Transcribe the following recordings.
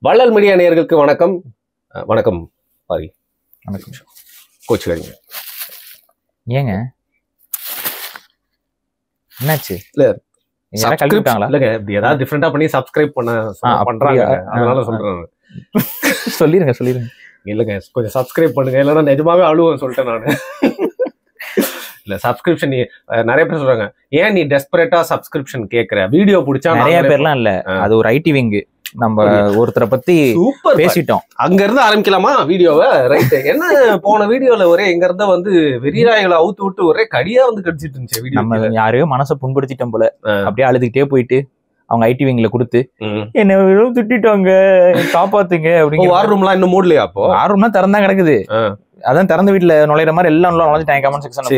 வள்ளல் மீடியா நேயர்களுக்கு வணக்கம். வணக்கம் பாரி. வணக்கம். கோச்சுக்காதீங்க. ஏங்க என்னாச்சு? இல்ல கழிவிட்டாங்களா? இல்லங்க, இப்படி ஏதாவது டிஃபரெண்டா பண்ணி சப்ஸ்கிரைப் பண்றாங்க, அதனால சொல்றேன். சொல்லிருங்க. இல்லங்க, கொஞ்சம் சப்ஸ்கிரைப் பண்ணுங்க, இல்லைன்னா நிஜமாவே அழுவேன் சொல்லிட்டேன் நானு. இல்ல சப்ஸ்கிரிப்ஷன் நிறைய பேர் சொல்றாங்க, ஏன் நீ டெஸ்பரேட்டா சப்ஸ்கிரிப்ஷன் கேக்குற, வீடியோ பிடிச்சா. நிறைய பேர்லாம் இல்ல, அது ஒரு ஐடி விங். நம்ம ஒருத்தரை பத்தி சூப்பர் பேசிட்டோம், அங்க இருந்து ஆரம்பிக்கலாமா வீடியோவை? ரைட். என்ன போன வீடியோல ஒரே எங்க இருந்தா வந்து வெறியாய்களை அவுத்து விட்டு ஒரே கடியா வந்து கடிச்சிட்டு இருந்துச்சு வீடியோ. நம்ம யாரையோ மனசை புண்படுத்திட்டோம் போல, அப்படியே அழுதுகிட்டே போயிட்டு அவங்க ஐடி விங்ல கொடுத்து என்ன திட்டாங்க, காப்பாத்துங்க அப்படிங்கிற. வார் ரூம்லாம் இன்னும் மூடலையா? அப்போ வார் ரூம்லாம் திறந்தா கிடக்குது. அதான் திறந்த வீட்டுல நுழையிற மாதிரி எல்லாம் நுழைஞ்சிட்டாங்க கமெண்ட் செக்ஷன்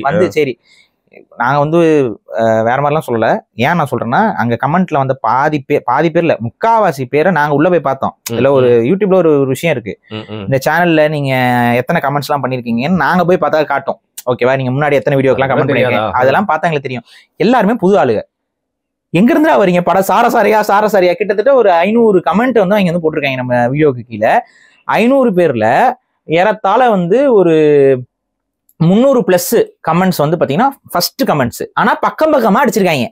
வந்து. சரி, நாங்க வந்து வேற மாதிரிலாம் சொல்லல. ஏன் நான் சொல்றேன்னா, அங்க கமெண்ட்ல வந்து பாதி பேர்ல முக்காவாசி பேரை நாங்க உள்ள போய் பார்த்தோம். இதுல ஒரு யூடியூப்ல ஒரு விஷயம் இருக்கு, இந்த சேனல்ல நீங்க எத்தனை கமெண்ட்ஸ் எல்லாம் பண்ணிருக்கீங்கன்னு நாங்க போய் பார்த்தா காட்டும். ஓகேவா? நீங்க முன்னாடி எத்தனை வீடியோக்கெல்லாம் கமெண்ட் பண்ணிருக்கீங்க அதெல்லாம் பார்த்தா எங்களுக்கு தெரியும். எல்லாருமே புது ஆளுங்க. எங்க இருந்தா வரீங்க? சாரசாரியா கிட்டத்தட்ட ஒரு 500 கமெண்ட் வந்து அவங்க வந்து போட்டிருக்காங்க நம்ம வீடியோக்கு கீழே. 500 பேர்ல ஏறத்தாழ வந்து ஒரு 300+ கமெண்ட்ஸ் வந்து பாத்தீங்கன்னா ஃபர்ஸ்ட் கமெண்ட்ஸ். ஆனா பக்கமா அடிச்சிருக்காங்க,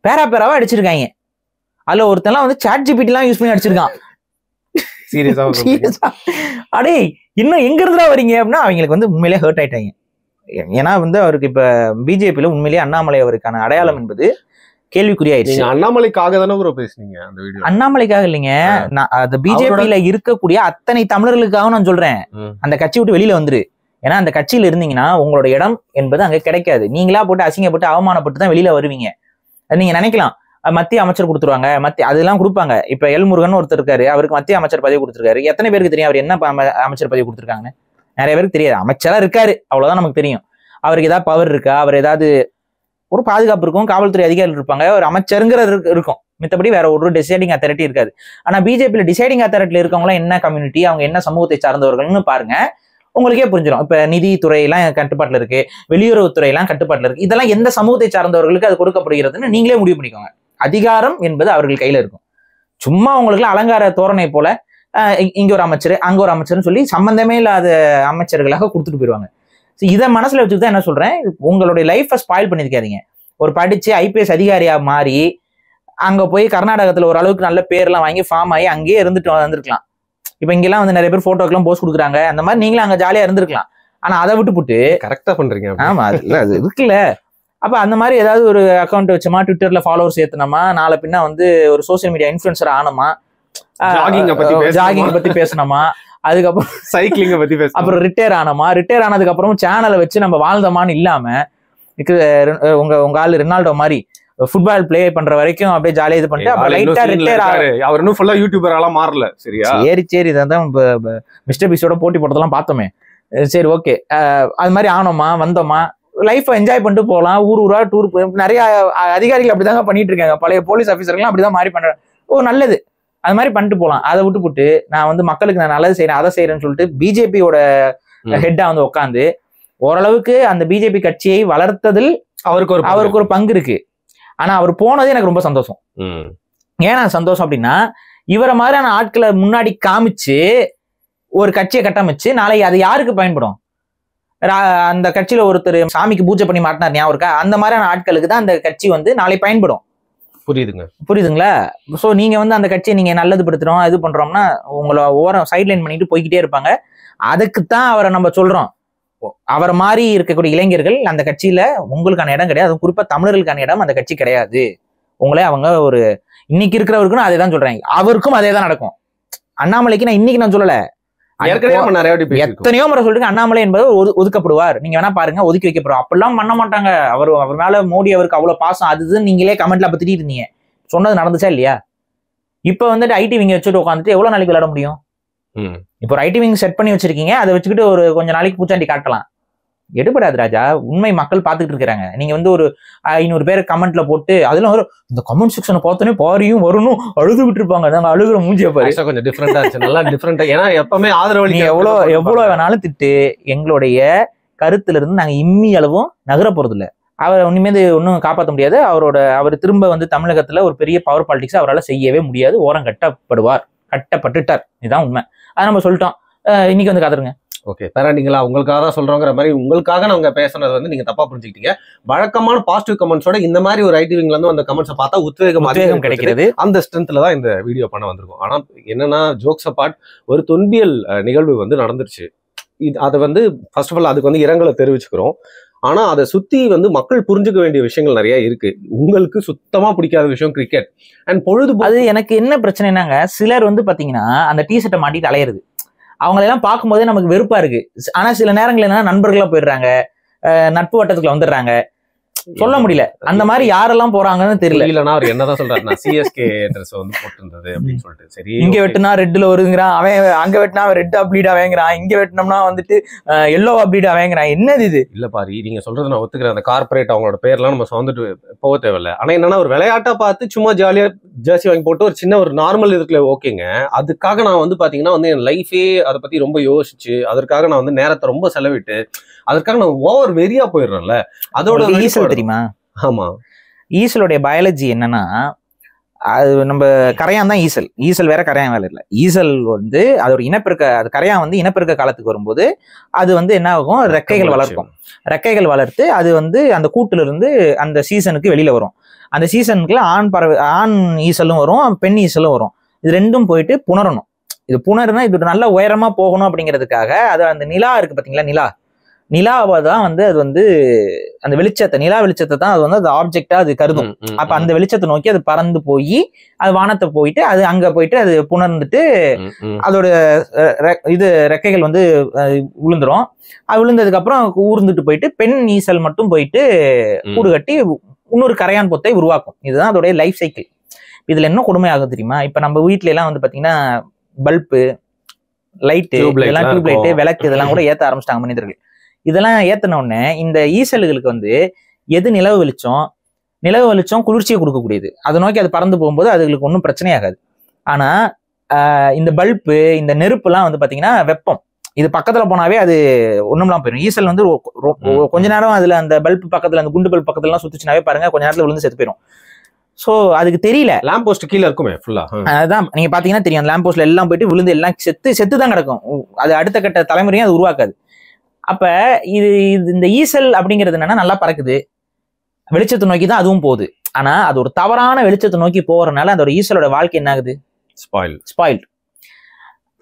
பேராவா அடிச்சிருக்காங்க. அதுல ஒருத்தெல்லாம் வந்து சாட் ஜிபிடி எல்லாம் யூஸ் பண்ணி அடிச்சிருக்கான். சீரியஸா அடே இன்னும் எங்க இருந்தா வரீங்க அப்படின்னா அவங்களுக்கு வந்து உண்மையிலேயே ஹர்ட் ஆயிட்டாங்க. ஏன்னா வந்து அவருக்கு இப்ப பிஜேபியில உண்மையிலேயே அண்ணாமலை அவருக்கான அடையாளம் என்பது கேள்விக்குறியாயிருச்சு. அண்ணாமலைக்காக தானே ப்ரோ பேசுனீங்க அந்த வீடியோ? அண்ணாமலைக்காக இல்லைங்க, அது பிஜேபியில இருக்கக்கூடிய அத்தனை தமிழர்களுக்காக நான் சொல்றேன். அந்த கட்சி விட்டு வெளியில வந்துரு. ஏன்னா அந்த கட்சியில இருந்தீங்கன்னா உங்களோட இடம் என்பது அங்க கிடைக்காது. நீங்களா போட்டு அசிங்கப்பட்டு அவமானப்பட்டு தான் வெளியில வருவீங்க. நீங்க நினைக்கலாம் மத்திய அமைச்சர் கொடுத்துருவாங்க, அதெல்லாம் கொடுப்பாங்க. இப்ப எல்முருகன் ஒருத்தர் இருக்காரு, அவருக்கு மத்திய அமைச்சர் பதவி கொடுத்துருக்காரு. எத்தனை பேருக்கு தெரியும் அவர் என்ன அமைச்சர் பதவி கொடுத்துருக்காங்கன்னு? நிறைய பேருக்கு தெரியாது. அமைச்சரா இருக்காரு, அவ்வளவுதான் நமக்கு தெரியும். அவருக்கு ஏதாவது பவர் இருக்கா, அவர் ஏதாவது ஒரு பாதுகாப்பு இருக்கும், காவல்துறை அதிகாரிகள் இருப்பாங்க, ஒரு அமைச்சருங்கிறது இருக்கும். மித்தபடி வேற ஒரு டிசைடிங் அத்தாரிட்டி இருக்காது. ஆனா பிஜேபியில டிசைடிங் அத்தாரிட்டில இருக்கவங்களாம் என்ன கம்யூனிட்டி, அவங்க என்ன சமூகத்தை சார்ந்தவர்கள்னு பாருங்க, உங்களுக்கே புரிஞ்சிடும். இப்ப நிதித்துறை எல்லாம் கட்டுப்பாட்டுல இருக்கு, வெளியுறவுத்துறை எல்லாம் கட்டுப்பாட்டுல இருக்கு. இதெல்லாம் எந்த சமூகத்தை சார்ந்தவர்களுக்கு அது கொடுக்கப்படுகிறதுன்னு நீங்களே முடிவு பண்ணிக்கோங்க. அதிகாரம் என்பது அவர்கள் கையில இருக்கும். சும்மா உங்களுக்கு அலங்கார தோரணை போல இங்க ஒரு அமைச்சர் அங்க ஒரு அமைச்சர்னு சொல்லி சம்பந்தமே இல்லாத அமைச்சர்களாக கொடுத்துட்டு போயிடுவாங்க. இதை மனசுல வச்சுட்டு தான் என்ன சொல்றேன், உங்களுடைய லைஃபை ஸ்பாயில் பண்ணிருக்காதீங்க. ஒரு படிச்சு ஐபிஎஸ் அதிகாரியா மாறி அங்க போய் கர்நாடகத்துல ஒரு அளவுக்கு நல்ல பேர்லாம் வாங்கி ஃபார்ம் ஆகி அங்கேயே இருந்துட்டு வந்திருக்கலாம். இப்ப இங்கெல்லாம் வந்து நிறைய பேர் போட்டோக்கெல்லாம் போஸ்ட் கொடுக்குறாங்க, அந்த மாதிரி நீங்களும் அங்க ஜாலியா இருந்திருக்கலாம். ஆனா அதை விட்டுப்புட்டு கரெக்டா பண்றீங்க. ஆமா, அது இருக்குல்ல. அப்ப அந்த மாதிரி ஏதாவது ஒரு அக்கௌண்ட் வச்சோமா, ட்விட்டர்ல ஃபாலோவர்ஸ் ஏத்தனமா, நாளை பின்னா வந்து ஒரு சோசியல் மீடியா இன்ஃபுளுசர் ஆனோமா, ஜாகிங் பத்தி பேசணுமா, அதுக்கப்புறம் சைக்கிளிங்க பத்தி பேச, அப்புறம் ரிட்டையர் ஆனதுக்கு அப்புறம் சேனலை வச்சு நம்ம வாழ்ந்தோமான்னு இல்லாம, உங்க ஆளு ரெனால்டோ மாதிரி ஃபுட்பால் பிளே பண்ற வரைக்கும் அப்படியே ஜாலியா இது பண்ணிட்டு அப்புறம் லைட்டா ரிட்டையர் ஆகாரு. அவர் இன்னும் ஃபுல்லா யூடியூபராலாம் மாறல. சரியா? சரி இதான் மிஸ்டர் பீஸோட போட்டி போட்டதெல்லாம் பார்த்தோமே. சரி, ஓகே. அது மாதிரி ஆனோமா, வந்தோமா, லைஃப்பை என்ஜாய் பண்ணிட்டு போகலாம். ஊரா டூர் நிறைய அதிகாரிகள் அப்படிதாங்க பண்ணிட்டு இருக்காங்க. பழைய போலீஸ் ஆஃபீஸர்லாம் அப்படிதான் மாறி பண்றாங்க. நல்லது, அது மாதிரி பண்ணிட்டு போகலாம். அதை விட்டுப்புட்டு நான் வந்து மக்களுக்கு நான் நல்லது செய்யறேன், அதை செய்யறேன்னு சொல்லிட்டு பிஜேபியோட ஹெட்டா வந்து உட்காந்து ஓரளவுக்கு அந்த பிஜேபி கட்சியை வளர்த்ததில் அவருக்கு ஒரு பங்கு இருக்கு. ஆனா அவர் போனதே எனக்கு ரொம்ப சந்தோஷம். ஏன்னா சந்தோஷம் அப்படின்னா, இவரை மாதிரியான ஆட்களை முன்னாடி காமிச்சு ஒரு கட்சியை கட்டமைச்சு நாளைக்கு அது யாருக்கு பயன்படும்? அந்த கட்சியில ஒருத்தர் சாமிக்கு பூஜை பண்ணி மாட்டினார், ஞாபகம் இருக்கா? அந்த மாதிரியான ஆட்களுக்கு தான் அந்த கட்சி வந்து நாளை பயன்படும். புரியுதுங்களா? சோ நீங்க வந்து அந்த கட்சியை நீங்க நல்லது படுத்துறோம், இது பண்றோம்னா உங்களை ஓரம் சைட்லைன் பண்ணிட்டு போய்கிட்டே இருப்பாங்க. அதுக்குத்தான் அவரை நம்ம சொல்றோம். அவரை மாதிரி இருக்கக்கூடிய இளைஞர்கள் அந்த கட்சியில உங்களுக்கான இடம் கிடையாது. அது குறிப்பா தமிழர்களுக்கான இடம் அந்த கட்சி கிடையாது. உங்களே அவங்க ஒரு இன்னைக்கு இருக்கிறவருக்குன்னு அதே தான் சொல்றாங்க, அவருக்கும் அதே தான் நடக்கும். அண்ணாமலைக்கு நான் இன்னைக்கு நான் சொல்லல, எத்தனையோ முறை சொல்லிட்டு அண்ணாமலை என்பது ஒதுக்கப்படுவார். நீங்க வேணா பாருங்க, ஒதுக்கி வைக்கப்படுவார். அப்படிலாம் பண்ண மாட்டாங்க. அவர் மேல மோடி அவருக்கு அவ்வளவு பாசம், அதுதான் நீங்களே கமெண்ட்ல அப்ப திட்டிட்டு இருந்தீங்க. சொன்னது நடந்துச்சா இல்லையா? இப்ப வந்துட்டு ஐடி விங்க வச்சுட்டு உட்காந்துட்டு எவ்வளவு நாளைக்கு விளையாட முடியும்? இப்போ ஒரு ஐடி விங் செட் பண்ணி வச்சிருக்கீங்க, அதை வச்சுக்கிட்டு ஒரு கொஞ்ச நாளைக்கு பூச்சாண்டி காட்டலாம். எடுபடாது ராஜா, உண்மை மக்கள் பார்த்துக்கிட்டு இருக்கிறாங்க. நீங்க வந்து ஒரு 500 பேர் கமெண்ட்ல போட்டு அதெல்லாம் ஒரு இந்த கமெண்ட் செக்ஷனை பார்த்தோன்னே பாரியும் வரணும் அழுதுகிட்டு இருப்பாங்க. நாங்க அழுகுற மூஞ்சிய பாரு, கொஞ்சம் டிஃபரெண்டா இருந்துச்சு, நல்லா டிஃபரெண்டா. ஏன்னா எப்பவுமே ஆதரவு நீங்க எவ்வளவு வேணாலும் திட்டு, எங்களுடைய கருத்துல இருந்து நாங்க இம்மி அளவும் நகர போறது இல்லை. அவர் உண்மையிலே ஒன்றும் காப்பாற்ற முடியாது. அவர் திரும்ப வந்து தமிழகத்துல ஒரு பெரிய பவர் பாலிடிக்ஸ் அவரால் செய்யவே முடியாது. ஓரம் கட்டப்படுவார் கட்டப்பட்டுட்டார். இதுதான் உண்மை. அதை நம்ம சொல்லிட்டோம். இன்னைக்கு வந்து கதருங்க. ஓகே, பேராண்டிங்களா உங்களுக்காக தான் சொல்றோங்கிற மாதிரி உங்களுக்காக நாங்க பேசுனது வந்து நீங்க தப்பா புரிஞ்சுக்கிட்டீங்க. வழக்கமான பாசிட்டிவ் கமெண்ட்ஸோட இந்த மாதிரி ஒரு ஐடிவிங்ல இருந்து அந்த கமெண்ட்ஸை பார்த்தா உத்வேகம் கிடைக்கிறது. அந்த ஸ்ட்ரென்த்ல தான் இந்த வீடியோ பண்ண வந்திருக்கும். ஆனா என்னன்னா, ஜோக்ஸ் அபார்ட், ஒரு தொன்பியல் நிகழ்வு வந்து நடந்துருச்சு. அதை வந்து ஃபர்ஸ்ட் ஆஃப் ஆல் அதுக்கு வந்து இரங்கலை தெரிவிச்சுக்கிறோம். ஆனா அதை சுத்தி வந்து மக்கள் புரிஞ்சுக்க வேண்டிய விஷயங்கள் நிறைய இருக்கு. உங்களுக்கு சுத்தமா பிடிக்காத விஷயம் கிரிக்கெட் அண்ட் பொழுதுபோக்கு. அது எனக்கு என்ன பிரச்சனைனாங்க, சிலர் வந்து பாத்தீங்கன்னா அந்த டிஷர்ட்டை மாட்டிட்டு அலையிறது, அவங்களெல்லாம் பார்க்கும்போதே நமக்கு வெறுப்பா இருக்கு. ஆனா சில நேரங்கள் என்னன்னா நண்பர்களா போயிடுறாங்க, நட்பு வட்டத்துக்குள்ள வந்துடுறாங்க, சொல்ல முடியல. அந்த மாதிரி யாரெல்லாம் போறாங்கன்னு தெரியல. இல்லைன்னா அவர் என்னதான் சொல்றாரு, நான் சிஎஸ்கே ட்ரெஸ் வந்து போட்டிருந்தது அப்படின்னு சொல்லிட்டு. சரி, இங்க வெட்டினா ரெட்ல வருங்கிறான் அவன், அங்க வெட்டினா அவன் ரெட் அப்ளீட் ஆவேங்கிறான், இங்க வெட்டினோம்னா வந்துட்டு எல்லோ அப்ளீட் ஆவேங்கிறான். என்னது இது? இல்ல பாரு, நீங்க சொல்றது நான் ஒத்துக்கிறேன். அந்த கார்பரேட் அவங்களோட பேர்லாம் நம்ம வந்துட்டு போக தேவையில்லை. ஆனா என்னன்னா, ஒரு விளையாட்டா பார்த்து சும்மா ஜாலியா ஜெர்சி வாங்கி போட்டு ஒரு சின்ன ஒரு நார்மல் இதுக்குள்ள ஓகேங்க. அதுக்காக நான் வந்து பாத்தீங்கன்னா வந்து என் லைஃபே அதை பத்தி ரொம்ப யோசிச்சு அதற்காக நான் வந்து நேரத்தை ரொம்ப செலவிட்டு அதற்காக நான் ஓவர் வெறியா போயிடுறேன்ல. அதோட ஈசல் தெரியுமா? ஆமா, ஈசலுடைய பயாலஜி என்னன்னா, அது நம்ம கரையான் தான் ஈசல். ஈசல் வேற, கரையான் வேலை இல்லை. ஈசல் வந்து அதோட இனப்பெருக்க, அது கரையான் வந்து இனப்பெருக்க காலத்துக்கு வரும்போது அது வந்து என்ன ஆகும், ரெக்கைகள் வளர்க்கும். ரெக்கைகள் வளர்த்து அது வந்து அந்த கூட்டுல இருந்து அந்த சீசனுக்கு வெளியில வரும். அந்த சீசனுக்குள்ள ஆண் ஈசலும் வரும், பெண் ஈசலும் வரும். இது ரெண்டும் போயிட்டு புணரணும். இது புணருனா இது நல்ல உயரமா போகணும் அப்படிங்கிறதுக்காக அது அந்த நிலா இருக்கு பாத்தீங்களா, நிலாவை தான் வந்து அது வந்து அந்த வெளிச்சத்தை, நிலா வெளிச்சத்தை தான் அது வந்து அது ஆப்ஜெக்டா அது கருதும். அப்ப அந்த வெளிச்சத்தை நோக்கி அது பறந்து போய் அது வானத்தை போயிட்டு அது அங்க போயிட்டு அது புணர்ந்துட்டு அதோட இது ரெக்கைகள் வந்து விழுந்துரும். அது விழுந்ததுக்கு அப்புறம் ஊர்ந்துட்டு போயிட்டு பெண் ஈசல் மட்டும் போயிட்டு கூடு கட்டி இன்னொரு கரையான் பொத்தை உருவாக்கும். இதுதான் அதோடைய லைஃப் சைக்கிள். இதுல என்ன கொடுமை ஆகும் தெரியுமா? இப்ப நம்ம வீட்டுல எல்லாம் வந்து பாத்தீங்கன்னா பல்பு, லைட்டு, இதெல்லாம் டியூப் லைட்டு, விளக்கு இதெல்லாம் கூட ஏத்த ஆரம்பிச்சிட்டாங்க மனிதர்கள். இதெல்லாம் ஏத்தின உடனே இந்த ஈசல்களுக்கு வந்து எது நிலவு வெளிச்சம் குளிர்ச்சியை கொடுக்கக்கூடியது, அதை நோக்கி அது பறந்து போகும்போது அதுகளுக்கு ஒன்றும் பிரச்சனையாகாது. ஆனா இந்த பல்பு, இந்த நெருப்பு எல்லாம் வந்து பாத்தீங்கன்னா வெப்பம், இது பக்கத்துல போனாவே அது ஒண்ணும்லாம் போயிடும். ஈசல் வந்து கொஞ்ச நேரம் அதுல அந்த பல்பு பக்கத்துல, அந்த குண்டு பல்பு பக்கத்துல எல்லாம் சுத்துச்சுனாவே பாருங்க கொஞ்ச நேரத்துல விழுந்து செத்து போயிடும். சோ அதுக்கு தெரியல, லேம்ப் போஸ்ட் கீழே இருக்குமே ஃபுல்லா. அதான் நீங்க பாத்தீங்கன்னா தெரியும், லேம்ப் போஸ்ட்ல எல்லாம் போயிட்டு விழுந்து எல்லாம் செத்து தான் கிடக்கும். அது அடுத்த கட்ட தலைமுறையும் அது உருவாக்காது. அப்ப இது இந்த ஈசல் அப்படிங்கிறது என்னன்னா, நல்லா பறக்குது, வெளிச்சத்தை நோக்கி தான் அதுவும் போகுது. ஆனா அது ஒரு தவறான வெளிச்சத்தை நோக்கி போறதுனால அதோட ஈசலோட வாழ்க்கை என்ன ஆகுது, ஸ்பாயில்ட்.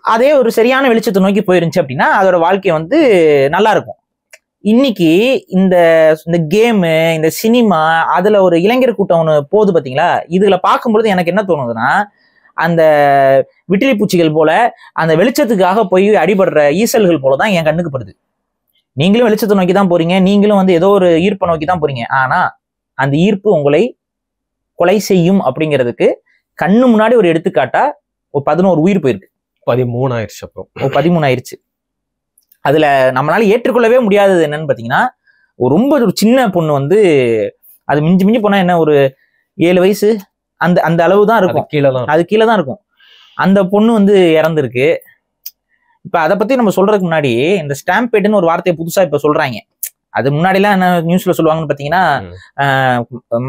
அதே ஒரு சரியான வெளிச்சத்தை நோக்கி போயிருந்துச்சு அப்படின்னா அதோட வாழ்க்கை வந்து நல்லா இருக்கும். இன்னைக்கு இந்த கேமு, இந்த சினிமா, அதுல ஒரு இளைஞர் கூட்டம் ஒண்ணு போகுது பாத்தீங்களா, இதுல பார்க்கும்பொழுது எனக்கு என்ன தோணுதுன்னா, அந்த விட்டிலி பூச்சிகள் போல அந்த வெளிச்சத்துக்காக போய் அடிபடுற ஈசல்கள் போலதான் என் கண்ணுக்கு படுது. நீங்களும் வெளிச்சத்தை நோக்கி தான் போறீங்க, நீங்களும் வந்து ஏதோ ஒரு ஈர்ப்பை நோக்கி தான் போறீங்க. ஆனா அந்த ஈர்ப்பு உங்களை கொலை செய்யும் அப்படிங்கிறதுக்கு கண்ணு முன்னாடி ஒரு எடுத்துக்காட்டா ஒரு 11 உயிர் போயிருக்கு. 13 ஆயிடுச்சு. அப்புறம் 13 ஆயிடுச்சு. அதுல நம்மளால ஏற்றுக்கொள்ளவே முடியாதது என்னன்னு பாத்தீங்கன்னா, ரொம்ப ஒரு சின்ன பொண்ணு வந்து அது மிஞ்சி போனா என்ன ஒரு 7 வயசு அந்த அளவு தான் இருக்கும், அது கீழே தான் இருக்கும். அந்த பொண்ணு வந்து இறந்துருக்கு. இப்ப அதை பத்தி நம்ம சொல்றதுக்கு முன்னாடி இந்த ஸ்டாம்பேட்னு ஒரு வார்த்தையை புதுசா இப்ப சொல்றாங்க. அது முன்னாடிலாம் என்ன நியூஸ்ல சொல்லுவாங்கன்னு பாத்தீங்கன்னா,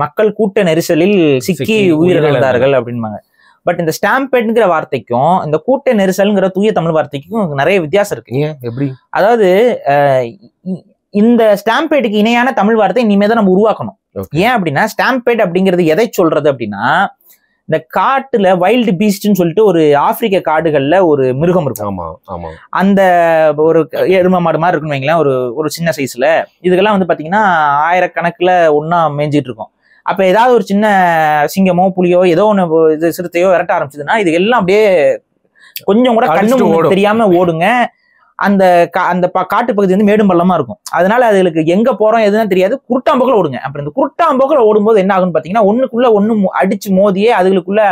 மக்கள் கூட்ட நெரிசலில் சிக்கி உயிரிழந்தார்கள் அப்படின்பாங்க. பட் இந்த ஸ்டாம்பேட்ங்கிற வார்த்தைக்கும் இந்த கூட்ட நெரிசல்ங்கிற தூய தமிழ் வார்த்தைக்கும் நிறைய வித்தியாசம் இருக்கு. எப்படி? அதாவது இந்த ஸ்டாம்பேட்டுக்கு இணையான தமிழ் வார்த்தை இனிமே தான் நம்ம உருவாக்கணும். ஏன் அப்படின்னா, ஸ்டாம்பேட் அப்படிங்கிறது எதை சொல்றது அப்படின்னா, இந்த காட்டுல வைல்டு பீஸ்ட்னு சொல்லிட்டு ஒரு ஆப்பிரிக்க காடுகள்ல ஒரு மிருகம் இருக்கும். அந்த ஒரு எருமை மாடு மாதிரி இருக்குன்னு வைங்களேன், ஒரு சின்ன சைஸ்ல. இதுக்கெல்லாம் வந்து பாத்தீங்கன்னா ஆயிரக்கணக்குல ஒன்னா மேய்ஞ்சிட்டு இருக்கும். அப்ப ஏதாவது ஒரு சின்ன சிங்கமோ புலியோ ஏதோ ஒண்ணு இது சிறுத்தையோ விரட்ட ஆரம்பிச்சதுன்னா இது எல்லாம் அப்படியே கொஞ்சம் கூட கண்ணு தெரியாம ஓடுங்க. அந்த காட்டு பகுதி வந்து மேடும் பள்ளமா இருக்கும். அதனால அதுகளுக்கு எங்க போறோம் எதுன்னு தெரியாது, குருட்டாம்போக்கில் ஓடுங்க. அப்புறம் இந்த குருட்டாம்போக்கில் ஓடும்போது என்ன ஆகுன்னு பாத்தீங்கன்னா, ஒண்ணுக்குள்ள ஒண்ணு அடிச்சு மோதியே அதுகளுக்குள்ள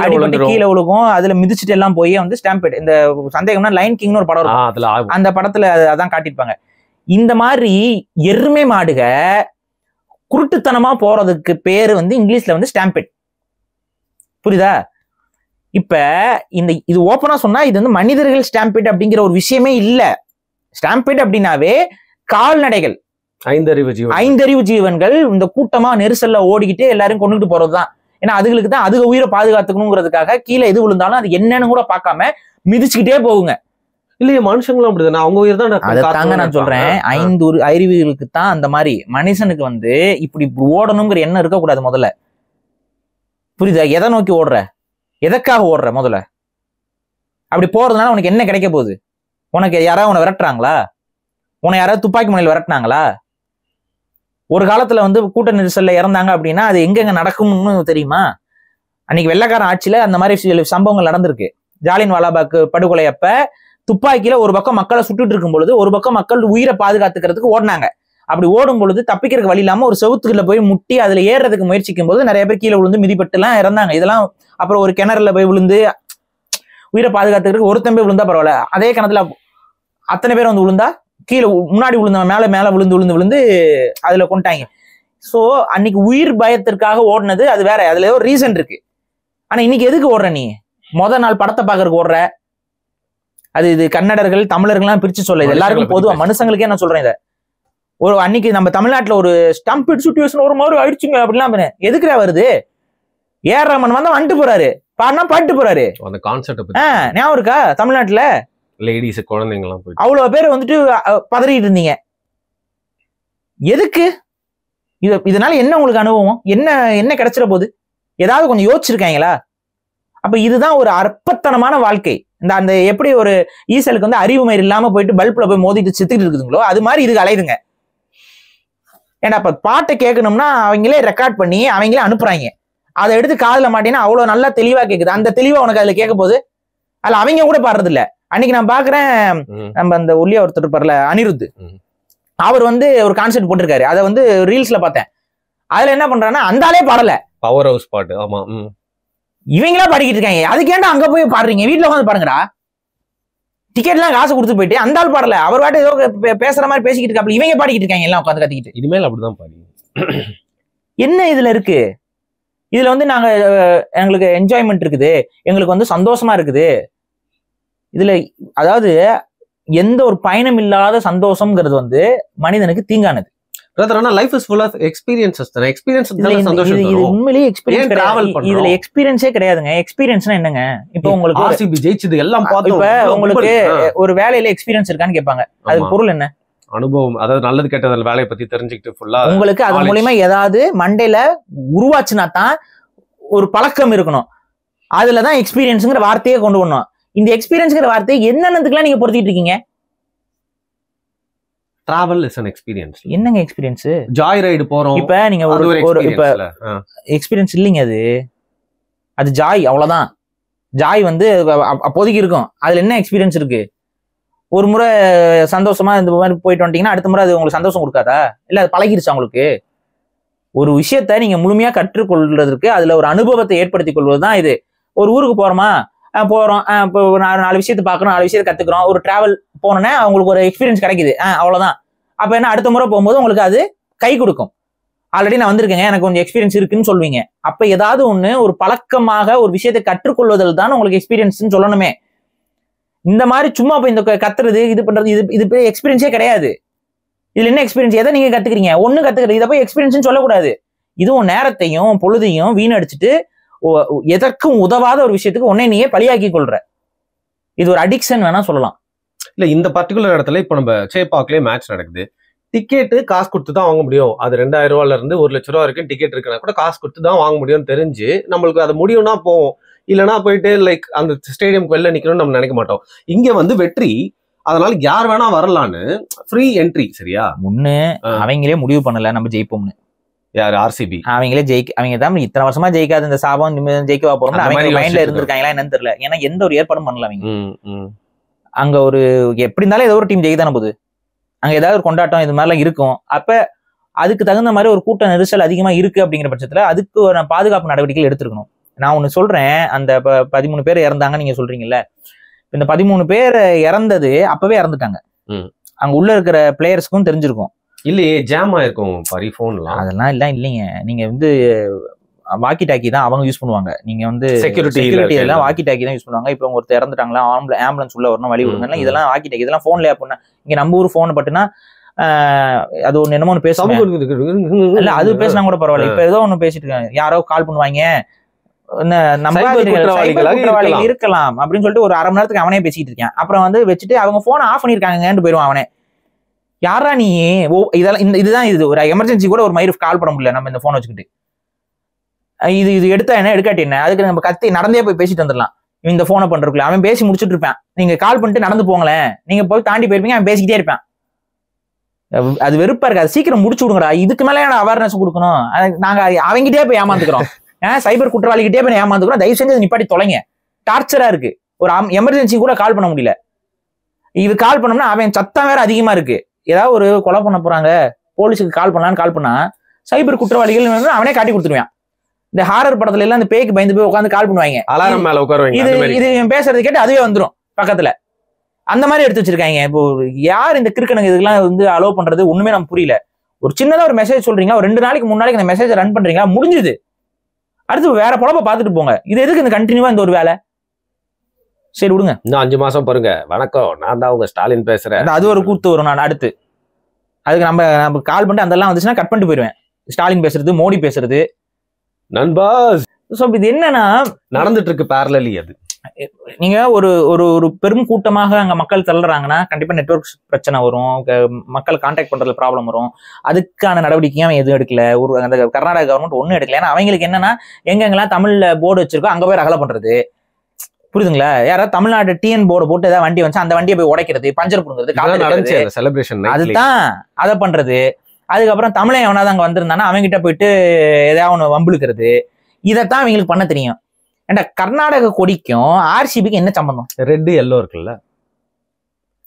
அடிபட்டு கீழே விழுகும். அதுல மிதிச்சுட்டு எல்லாம் போய் வந்து ஸ்டாம்பேட். இந்த சந்தேகம்னா லைன் கிங்னு ஒரு படம் இருக்கும், அந்த படத்துல அதான் காட்டியிருப்பாங்க. இந்த மாதிரி எருமை மாடுக குருட்டுத்தனமா போறதுக்கு பேரு வந்து இங்கிலீஷ்ல வந்து ஸ்டாம்பேட். புரியுதா? இப்ப இது ஓப்பனா சொன்னா இது வந்து மனிதர்கள் ஸ்டாம்பேட் அப்படிங்கிற ஒரு விஷயமே இல்ல. ஸ்டாம்பேட் அப்படின்னாவே கால்நடைகள், ஐந்தறிவு ஜீவன்கள் இந்த கூட்டமா நெரிசல்ல ஓடிக்கிட்டு எல்லாரும் கொண்டுட்டு போறதுதான். ஏன்னா அதுகளுக்கு தான் அதுக உயிரை பாதுகாத்துக்கணுங்கிறதுக்காக கீழே எது விழுந்தாலும் அது என்னன்னு கூட பார்க்காம மிதிச்சுக்கிட்டே போகுங்க. இல்லையே மனுஷங்களும் அப்படிதானே, அவங்க உயிர் தான். அதைத்தாங்க நான் சொல்றேன், 5 அறிவுகளுக்கு தான் அந்த மாதிரி. மனுஷனுக்கு வந்து இப்படி ஓடணுங்கிற எண்ணம் இருக்கக்கூடாது முதல்ல. புரியுதா? எதை நோக்கி ஓடுற, எதற்காக ஓடுற? முதல்ல அப்படி போறதுனால உனக்கு என்ன கிடைக்க போகுது? உனக்கு யாராவது உன்னை விரட்டுறாங்களா? உன்னை யாராவது துப்பாக்கி முனையில் விரட்டினாங்களா? ஒரு காலத்துல வந்து கூட்ட நெரிசல்ல இறந்தாங்க அப்படின்னா அது எங்கெங்க நடக்கும்னு தெரியுமா? அன்னைக்கு வெள்ளைக்காரன் ஆட்சியில அந்த மாதிரி சில சம்பவங்கள் நடந்திருக்கு. ஜாலியன் வாலாபாக் படுகொலை அப்ப துப்பாக்கியில ஒரு பக்கம் மக்களை சுட்டுட்டு இருக்கும் பொழுது ஒரு பக்கம் மக்கள் உயிரை பாதுகாத்துக்கிறதுக்கு ஓடினாங்க. அப்படி ஓடும் பொழுது தப்பிக்கிறதுக்கு வழி இல்லாம ஒரு செவுத்துக்குள்ள போய் முட்டி அதுல ஏறுறதுக்கு முயற்சிக்கும் போது நிறைய பேர் கீழே விழுந்து மிதிப்பட்டு எல்லாம் இறந்தாங்க. இதெல்லாம் அப்புறம் ஒரு கிணறுல போய் விழுந்து உயிரை பாதுகாத்துக்கிறதுக்கு ஒருத்தன் போய் விழுந்தா பரவாயில்ல, அதே கிணத்துல அத்தனை பேர் வந்து விழுந்தா கீழே முன்னாடி விழுந்தவன் மேல விழுந்து அதுல கொண்டாங்க. சோ அன்னைக்கு உயிர் பயத்திற்காக ஓடினது அது வேற, அதுல ஒரு ரீசன் இருக்கு. ஆனா இன்னைக்கு எதுக்கு ஓடுற? நீ நாள் படத்தை பாக்குறதுக்கு ஓடுற. அது இது கன்னடர்கள் தமிழர்கள்லாம் பிரிச்சு சொல்ல, இது எல்லாருக்கும் பொதுவா மனுஷங்களுக்கே நான் சொல்றேன். இதை ஒரு அன்னைக்கு நம்ம தமிழ்நாட்டுல ஒரு ஸ்டம்ப் சுச்சுவேஷன் ஒரு மாதிரி ஆயிடுச்சுங்க அப்படிலாம் எதுக்குறா வருது? ஏஆர் ரஹ்மான் வந்தா வந்துட்டு போறாரு, பாடினா பாட்டு போறாரு. அந்த கான்செப்ட் ஞாபகம் இருக்கா? தமிழ்நாட்டுல லேடிஸ் குழந்தைங்கலாம் போய் அவ்வளவு பேர் வந்துட்டு பதறிட்டு இருந்தீங்க. எதுக்கு? இதனால என்ன உங்களுக்கு அனுபவம்? என்ன கிடைச்சிட போகுது? ஏதாவது கொஞ்சம் யோசிச்சிருக்காங்களா? அப்ப இதுதான் ஒரு அற்பத்தனமான வாழ்க்கை. அந்த எப்படி ஒரு ஈசலுக்கு வந்து அறிவு மயிர் இல்லாம போயிட்டு பல்ப்ல போய் மோதிட்டு செத்துக்கிட்டு இருக்குதுங்களோ அது மாதிரி இதுக்கு அலையுதுங்க. ஏன்னா அப்ப பாட்டை கேட்கணும்னா அவங்களே ரெக்கார்ட் பண்ணி அவங்களே அனுப்புறாங்க. அதை எடுத்து காதுல மாட்டீங்கன்னா அவ்வளவு நல்லா தெளிவா கேக்குது. அந்த தெளிவா உனக்கு அதுல கேட்க போகுது. அதுல அவங்க கூட பாடுறது இல்ல. அன்னைக்கு நான் பாக்குறேன், நம்ம அந்த ஒல்லியா ஒருத்தர் இருப்பார்ல அனிருத், அவர் வந்து ஒரு கான்செப்ட் போட்டிருக்காரு. அதை வந்து ரீல்ஸ்ல பார்த்தேன். அதுல என்ன பண்றாங்கன்னா அந்த ஆளே பாடல, பவர் ஹவுஸ் பாட்டு. ஆமா, இவங்களா பாடிக்கிட்டு இருக்காங்க. அதுக்கேண்டா அங்க போய் பாடுறீங்க? வீட்டுல உட்காந்து பாருங்கடா. டிக்கெட் எல்லாம் காசு கொடுத்து போயிட்டு அந்த ஆள் பாடல, அவர் பாட்டு ஏதோ பேசுற மாதிரி பேசிக்கிட்டு இருக்காங்க. இவங்க பாடிக்கிட்டு இருக்காங்க எல்லாம் உட்காந்து கத்திக்கிட்டு. இனிமேல் அப்படிதான் பாடி. என்ன இதுல இருக்கு? இதுல வந்து நாங்க எங்களுக்கு என்ஜாய்மெண்ட் இருக்குது, எங்களுக்கு வந்து சந்தோஷமா இருக்குது. இதுல அதாவது எந்த ஒரு பயணம் இல்லாத சந்தோஷம்ங்கிறது வந்து மனிதனுக்கு தீங்கானது. Life is full of experiences. உண்மையிலேயே எக்ஸ்பீரியன்ஸ் டிராவல் பண்றோம். இதுல எக்ஸ்பீரியன்ஸே கிடையாதுங்க. எக்ஸ்பீரியன்ஸ்னா என்னங்க? இப்போ உங்களுக்கு ஆர்சிபி ஜெயிச்சது எல்லாம் பார்த்தோம். இப்ப உங்களுக்கு ஒரு வேலையில எக்ஸ்பீரியன்ஸ் இருக்கான்னு கேட்பாங்க. அதுக்கு பொருள் என்ன? அனுபவம். அதாவது நல்லது கெட்டது வேலையை பத்தி தெரிஞ்சுக்கிட்டு ஃபுல்லா உங்களுக்கு அது மூலியமா ஏதாவது மண்டையில உருவாச்சுனா தான் ஒரு பழக்கம் இருக்கணும். அதுலதான் எக்ஸ்பீரியன்ஸ்ங்கிற வார்த்தையே கொண்டு வரணும். இந்த எக்ஸ்பீரியன்ஸ்ங்கிற வார்த்தையை என்னென்னதுக்கெல்லாம் நீங்க பொறுத்திட்டு இருக்கீங்க? Travel is an experience. என்னங்க எக்ஸ்பீரியன்ஸ்? ஜாய் ரைடு போறோம். இப்ப நீங்க ஒரு இப்ப எக்ஸ்பீரியன்ஸ் இல்லைங்க, அது ஜாய், அவ்வளவுதான். ஜாய் வந்து அப்போதைக்கு இருக்கும். அதுல என்ன எக்ஸ்பீரியன்ஸ் இருக்கு? ஒரு முறை சந்தோஷமா இந்த மாதிரி போயிட்டு வந்துட்டீங்கன்னா அடுத்த முறை அது உங்களுக்கு சந்தோஷம் கொடுக்காதா? இல்ல அது பழகிருச்சா உங்களுக்கு? ஒரு விஷயத்த நீங்க முழுமையா கற்றுக்கொள்றதுக்கு அதுல ஒரு அனுபவத்தை ஏற்படுத்திக் கொள்வதுதான் இது. ஒரு ஊருக்கு போறோமா, போறோம், இப்போ 4 விஷயத்தை பார்க்கறோம், 4 விஷயத்தை கத்துக்கிறோம். ஒரு டிராவல் போனோன்னா அவங்களுக்கு ஒரு எக்ஸ்பீரியன்ஸ் கிடைக்குது, அவ்வளவுதான். அப்ப என்ன, அடுத்த முறை போகும்போது உங்களுக்கு அது கை கொடுக்கும். ஆல்ரெடி நான் வந்திருக்கேங்க, எனக்கு கொஞ்சம் எக்ஸ்பீரியன்ஸ் இருக்குன்னு சொல்லுவீங்க. அப்ப ஏதாவது ஒண்ணு ஒரு பழக்கமாக ஒரு விஷயத்தை கற்றுக்கொள்வதில் தான் உங்களுக்கு எக்ஸ்பீரியன்ஸ்ன்னு சொல்லணுமே. இந்த மாதிரி சும்மா போய் இந்த கத்துறது இது பண்றது இது எக்ஸ்பீரியன்ஸே கிடையாது. இதுல என்ன எக்ஸ்பீரியன்ஸ்? எதை நீங்க கத்துக்கிறீங்க? ஒண்ணு கத்துக்கிறது. இதை போய் எக்ஸ்பீரியன்ஸ் சொல்லக்கூடாது. இதுவும் நேரத்தையும் பொழுதையும் வீணடிச்சுட்டு எதற்கும் உதவாத ஒரு விஷயத்துக்கு உன்னை நீயே பழியாக்கி கொள்ற. இது ஒரு அடிக்ஷன் வேணா சொல்லலாம். இல்ல இந்த பர்டிகுலர் இடத்துல இப்ப நம்ம சேப்பாக்லயே மேட்ச் நடக்குது. டிக்கெட்டு காசு கொடுத்து தான் வாங்க முடியும். அது 2000 ரூபாயில இருந்து 1 லட்ச ரூபா வரைக்கும் டிக்கெட் இருக்குன்னா கூட காசு கொடுத்து தான் வாங்க முடியும்னு தெரிஞ்சு நம்மளுக்கு அது முடியும்னா போவோம். இல்லைன்னா போயிட்டு லைக் அந்த ஸ்டேடியம்க்கு வெளில நிக்கணும்னு நம்ம நினைக்க மாட்டோம். இங்க வந்து வெற்றி, அதனால யார் வேணா வரலான்னு ஃப்ரீ என்ட்ரி. சரியா? முன்னு அவங்களே முடிவு பண்ணல நம்ம ஜெயிப்போம்னு. யாரு? ஆர்சிபி. அவங்களே அவங்க தான் இத்தனை வருஷமா ஜெயிக்காத இந்த சாபம் ஜெயிக்கவா போறோம் அவங்க மைண்ட்ல இருந்திருக்காங்களா என்னன்னு தெரியல. ஏன்னா எந்த ஒரு ஏற்பாடும் பண்ணல அவங்க. அங்க ஒரு எப்படி இருந்தாலும் ஏதோ ஒரு டீம் ஜெயிக்கதானே போகுது. அங்க ஏதாவது ஒரு கொண்டாட்டம் இது மாதிரிலாம் இருக்கும். அப்ப அதுக்கு தகுந்த மாதிரி ஒரு கூட்ட நெரிசல் அதிகமா இருக்கு அப்படிங்கிற பட்சத்துல அதுக்கு ஒரு பாதுகாப்பு நடவடிக்கைகள் எடுத்துருக்கணும். நான் ஒண்ணு சொல்றேன், அந்த 13 பேர் இறந்தாங்க நீங்க சொல்றீங்கல்ல, இந்த 13 பேர் இறந்தது அப்பவே இறந்துட்டாங்க. அங்க உள்ள இருக்கிற பிளேயர்ஸ்க்கும் தெரிஞ்சிருக்கும். இல்லையே, ஜாம் ஆயிருக்கும் பரிஃபோன்லாம். அதெல்லாம் இல்லைங்க. நீங்க வந்து வாக்கி டாக்கி தான் அவங்க யூஸ் பண்ணுவாங்க. நீங்க வந்து செக்யூரிட்டி எல்லாம் வாக்கி டாக்கி தான் யூஸ் பண்ணுவாங்க. இப்போ ஒருத்தர் இறந்துட்டாங்களா, ஆம்புலன்ஸ் உள்ள வரணும், வழி விடுங்க, இதெல்லாம் வாக்கி டாக்கி, இதெல்லாம் போன்லயே அப்படின்னா இங்க நம்ம ஊர் போன் பட்டுனா அது ஒண்ணு என்னமோ ஒண்ணு பேசுவாங்க இல்ல, அது பேசினா கூட பரவாயில்ல. இப்ப ஏதோ ஒண்ணு பேசிட்டு இருக்காங்க, யாரோ கால் பண்ணுவாங்க, குற்றவாளிகள் இருக்கலாம் அப்படின்னு சொல்லிட்டு ஒரு 1/2 மணி நேரத்துக்கு அவனே பேசிட்டு இருக்கேன். அப்புறம் வந்து வச்சுட்டு அவங்க போனை ஆஃப் பண்ணிருக்காங்கன்னு போயிருவான் அவனே. யாரா நீ? இதெல்லாம் இதுதான் இது ஒரு எமர்ஜென்சி கூட ஒரு மயிறு கால் பண்ண முடியல நம்ம இந்த போன் வச்சுக்கிட்டு. இது எடுத்தா என்ன, எடுக்காட்டி என்ன, அதுக்கு நம்ம கத்தி நடந்தே போய் பேசிட்டு வந்துடலாம். இந்த போனை பண்றதுக்குள்ள அவன் பேசி முடிச்சுட்டு இருப்பான். நீங்க கால் பண்ணிட்டு நடந்து போங்களேன், நீங்க போய் தாண்டி போயிருப்பீங்க, அவன் பேசிக்கிட்டே இருப்பான். அது வெறுப்பா இருக்கு. அது சீக்கிரம் முடிச்சு விடுங்கடா. இதுக்கு மேல அவேர்னஸ் கொடுக்கணும். நாங்க அவங்கிட்டே போய் ஏமாந்துக்கிறோம். சைபர் குற்றவாளிகிட்டே போய் ஏமாந்துக்கிறோம். தயவு செஞ்சு நிப்பாட்டி தொலைங்க. டார்ச்சரா இருக்கு. ஒரு எமர்ஜென்சி கூட கால் பண்ண முடியல. இது கால் பண்ணோம்னா அவன் சத்தம் வேற அதிகமா இருக்கு. ஏதாவது ஒரு கொலை பண்ண போறாங்க, போலீஸுக்கு கால் பண்ணலான்னு கால் பண்ணா சைபர் குற்றவாளிகள் அவனே காட்டி கொடுத்துருவான். இந்த ஹாரர் படத்துல எல்லாம் இந்த பேய்க்கு பயந்து போய் உட்காந்து கால் பண்ணுவாங்க, அலாரம் மேல உட்காருவாங்க. இது இவன் பேசுறது கேட்டு அதுவே வந்துடும் பக்கத்துல. அந்த மாதிரி எடுத்து வச்சிருக்காங்க. இப்போ யார் இந்த கிறுக்கனுங்க இதுக்கெல்லாம் வந்து அலோவ் பண்றது ஒண்ணுமே நம்ம புரியல. ஒரு சின்னதா ஒரு மெசேஜ் சொல்றீங்க, ஒரு 2 நாளைக்கு 3 நாளைக்கு அந்த மெசேஜ் ரன் பண்றீங்க, முடிஞ்சுது. அடுத்து வேற பொழப்ப பாத்துட்டு போங்க. இது எதுக்கு இந்த கண்டினியூவா இந்த ஒரு வேலை? சரி விடுங்க, இன்னும் 5 மாசம் பாருங்க. வணக்கம், நான் தான் உங்க ஸ்டாலின் பேசுறேன். அது ஒரு கூத்து வரும். நான் அடுத்து அதுக்கு நம்ம கால் பண்ணிட்டு அதெல்லாம் வந்துச்சுன்னா கட் பண்ணிட்டு போயிடுவேன். ஸ்டாலின் பேசுறது, மோடி பேசுறது, நண்பா. சோ இது என்னன்னா நடந்துட்டு இருக்கு பேரலி. அது நீங்க ஒரு ஒரு ஒரு பெரும் கூட்டமாக அங்க மக்கள் தள்ளுறாங்கன்னா கண்டிப்பா நெட்வொர்க் பிரச்சனை வரும், மக்கள் கான்டாக்ட் பண்றதுல ப்ராப்ளம் வரும். அதுக்கான நடவடிக்கையும் அவன் எதுவும் எடுக்கல. ஒரு அந்த கர்நாடக கவர்மெண்ட் ஒன்னும் எடுக்கல. ஏன்னா அவங்களுக்கு என்னன்னா எங்கெங்கெல்லாம் தமிழ்ல போர்டு வச்சிருக்கோ அங்க போய் ரகலை பண்றது. புரியுதுங்களா? யாராவது தமிழ்நாடு டிஎன் போர்டு போட்டு ஏதாவது வண்டி வந்து அந்த வண்டியை போய் உடைக்கிறது, பஞ்சர் புடுங்கிறது, செலிப்ரேஷன் அதுதான் அதை பண்றது. அதுக்கப்புறம் தமிழை எவனாவது அங்க வந்திருந்தானா அவங்ககிட்ட போயிட்டு ஏதாவது ஒண்ணு வம்பிழுக்கிறது. இதைத்தான் அவங்களுக்கு பண்ண தெரியும். ஏன்டா கர்நாடக கொடிக்கும் ஆர்சிபிக்கு என்ன சம்பந்தம்? ரெட் எல்லோ இருக்குல்ல,